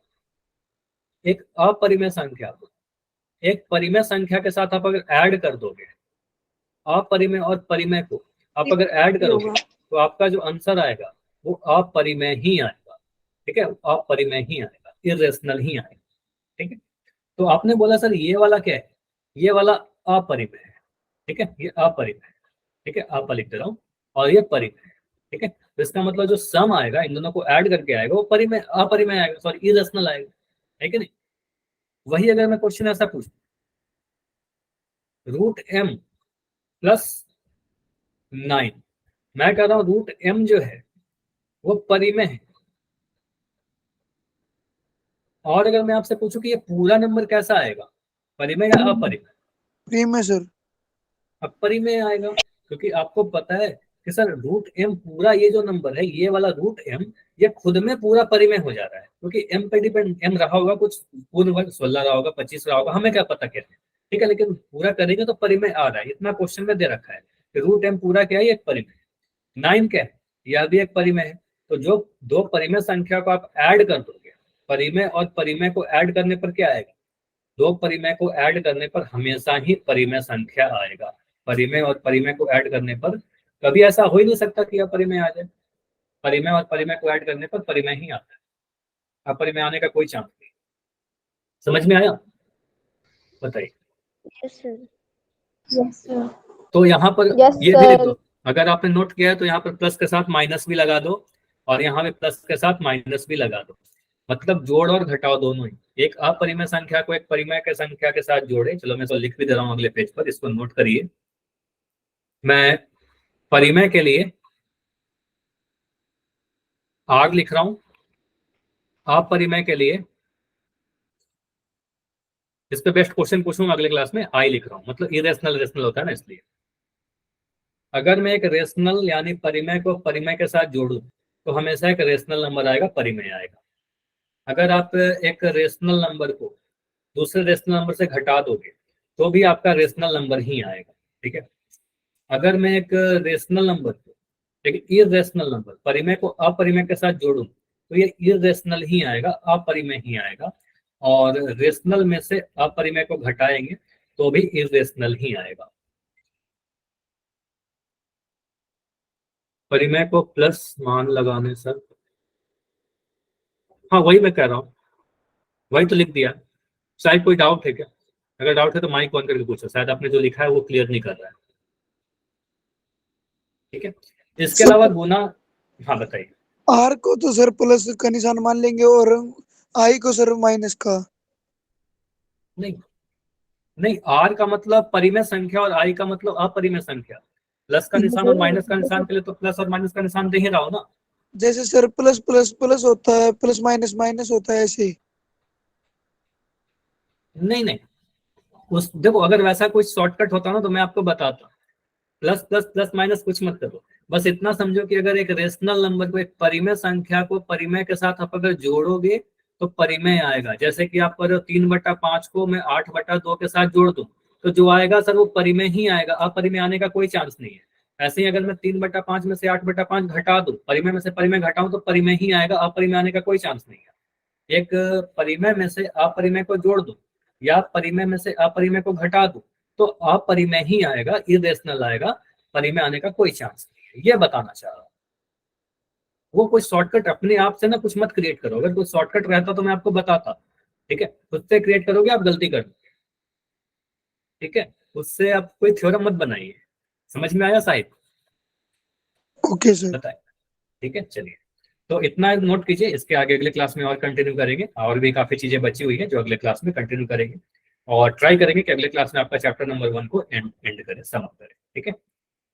एक अपरिमेय संख्या को एक परिमेय संख्या के साथ आप अगर ऐड कर दोगे, अपरिमेय और परिमेय को आप अगर ऐड करोगे, तो आपका जो आंसर आएगा वो अपरिमेय ही आएगा, ठीक है, अपरिमेय ही आएगा, इरेशनल ही आएगा, ठीक है। तो आपने बोला सर ये वाला क्या है, ये वाला अपरिमेय है, ठीक है, ये अपरिमेय है, ठीक है, आप लिख दे रहा हूँ, और ये परिमेय है, ठीक है। तो इसका मतलब जो सम आएगा इन दोनों को ऐड करके आएगा वो परिमेय अपरिमेय आएगा, सॉरी इरेशनल आएगा, है कि नहीं। वही अगर मैं क्वेश्चन ऐसा पूछूं √m + 9, मैं कह रहा हूँ √m जो है वो परिमेय है, और अगर मैं आपसे पूछूं कि ये पूरा नंबर कैसा आएगा, परिमेय या अपरिमेय? Premiere sir. अपरिमेय आएगा, क्योंकि आपको पता है कि सर √m पूरा, ये जो नंबर है ये वाला √m, ये खुद में पूरा परिमेय हो जा रहा है, क्योंकि m पे डिपेंड, m रहा होगा कुछ पूर्ण वर्ग 16 रहा होगा, 25 रहा होगा, हमें क्या पता क्या है, ठीक है, लेकिन पूरा करेंगे तो परिमेय आ रहा है, इतना क्वेश्चन में दे रखा है कि √m पूरा क्या है, एक परिमेय। 9 क्या है, यह भी एक परिमेय है। तो जो दो परिमेय संख्या को आप ऐड कर दोगे, परिमेय और परिमेय को ऐड करने पर क्या आएगा, दो परिमेय को ऐड करने पर हमेशा ही परिमेय संख्या आएगा। परिमेय और परिमेय को ऐड करने पर कभी ऐसा हो ही नहीं सकता कि अपरिमेय आ जाए, परिमेय और परिमेय को ऐड करने पर परिमेय ही आता है, अपरिमेय आने का कोई चांस नहीं। समझ में आया, बताइए। Yes sir. Yes sir. तो यहाँ पर Yes, ये भी लिख sir. दो, अगर आपने नोट किया है तो यहाँ पर प्लस के साथ माइनस भी लगा दो, और यहाँ पे प्लस के साथ माइनस भी लगा दो, मतलब जोड़ और घटाओ दोनों ही। एक अपरिमेय संख्या को एक परिमेय के संख्या के साथ जोड़े, चलो मैं इसको लिख भी दे रहा हूँ अगले पेज पर, इसको नोट करिए। मैं परिमेय के लिए R लिख रहा हूं, अपरिमेय के लिए इस पे बेस्ट क्वेश्चन पूछूंगा अगले क्लास में, I लिख रहा हूं, मतलब इरेशनल रेशनल होता है ना, इसलिए अगर मैं एक रेशनल यानी परिमेय को परिमेय के साथ जोड़ूं तो हमेशा एक रेशनल नंबर आएगा, परिमेय आएगा। अगर आप एक रेशनल नंबर को दूसरे रेशनल नंबर से घटा दोगे तो भी आपका रेशनल नंबर ही आएगा, ठीक है। अगर मैं एक रेशनल नंबर को एक इरेशनल नंबर परिमेय को अपरिमेय के साथ जोड़ूं तो ये इरेशनल ही आएगा, अपरिमेय ही आएगा। और रेशनल में से अपरिमेय को घटाएंगे तो भी इरेशनल ही आएगा। परिमेय को प्लस मान लगाने सर, हाँ वही मैं कह रहा हूँ, वही तो लिख दिया। शायद कोई डाउट है क्या? अगर डाउट है तो माइक ऑन करके पूछो, शायद आपने जो लिखा है वो क्लियर नहीं कर रहा है। ठीक है, इसके अलावा गुना, हाँ बताइए। आर को तो सर प्लस का निशान मान लेंगे और आई को सर माइनस का। नहीं नहीं, आर का मतलब परिमेय संख्या और आई का मतलब अपरिमेय संख्या। प्लस का निशान और माइनस का निशान के लिए तो प्लस और माइनस का निशान दे ही रहा हो ना। जैसे सर प्लस प्लस प्लस होता है, प्लस माइनस माइनस होता है, ऐसे ही। नहीं नहीं, उस देखो अगर वैसा कोई शॉर्टकट होता ना तो मैं आपको बताता। प्लस प्लस प्लस माइनस कुछ मत करो, बस इतना समझो कि अगर एक रेशनल नंबर को, एक परिमेय संख्या को परिमेय के साथ आप अगर जोड़ोगे तो परिमेय आएगा। जैसे कि आप 3/5 को मैं 8/2 के साथ जोड़ दूं तो जो आएगा सर वो परिमेय ही आएगा, अपरिमेय आने का कोई चांस नहीं है। ऐसे ही अगर मैं 3/5 में से 8/5 घटा दूं, परिमेय में से परिमेय घटाऊं तो परिमेय ही आएगा, अपरिमेय आने का कोई चांस नहीं है। एक परिमेय में से अपरिमेय को जोड़ दूं या परिमेय में से अपरिमेय को घटा दूं तो अपरिमेय ही आएगा, इरेशनल आएगा, परिमेय आने का कोई चांस नहीं है, ये बताना चाह रहा हूं। वो कोई शॉर्टकट अपने आप से ना कुछ मत क्रिएट करो, अगर कोई शॉर्टकट रहता तो मैं आपको बताता। ठीक है, उससे क्रिएट करोगे आप गलती कर, ठीक है, उससे आप कोई थ्योरम मत बनाइए। समझ में आया साहिब? Okay sir. बताए, ठीक है चलिए। तो इतना नोट कीजिए, इसके आगे अगले क्लास में और कंटिन्यू करेंगे, और भी काफी चीजें बची हुई है जो अगले क्लास में कंटिन्यू करेंगे, और ट्राई करेंगे कि अगले क्लास में आपका चैप्टर नंबर 1 को एंड करें, समाप्त करें। ठीक है,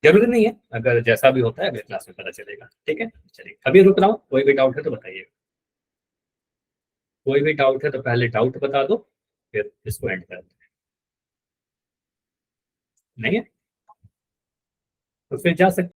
जरूरी नहीं है, अगर जैसा भी होता है अगले क्लास में पता चलेगा। ठीक है चलिए, अभी रुक रहा हूँ, कोई भी डाउट है तो बताइए। कोई भी डाउट है तो पहले डाउट बता दो, फिर इसको एंड कर दो। नहीं है तो फिर जा सकते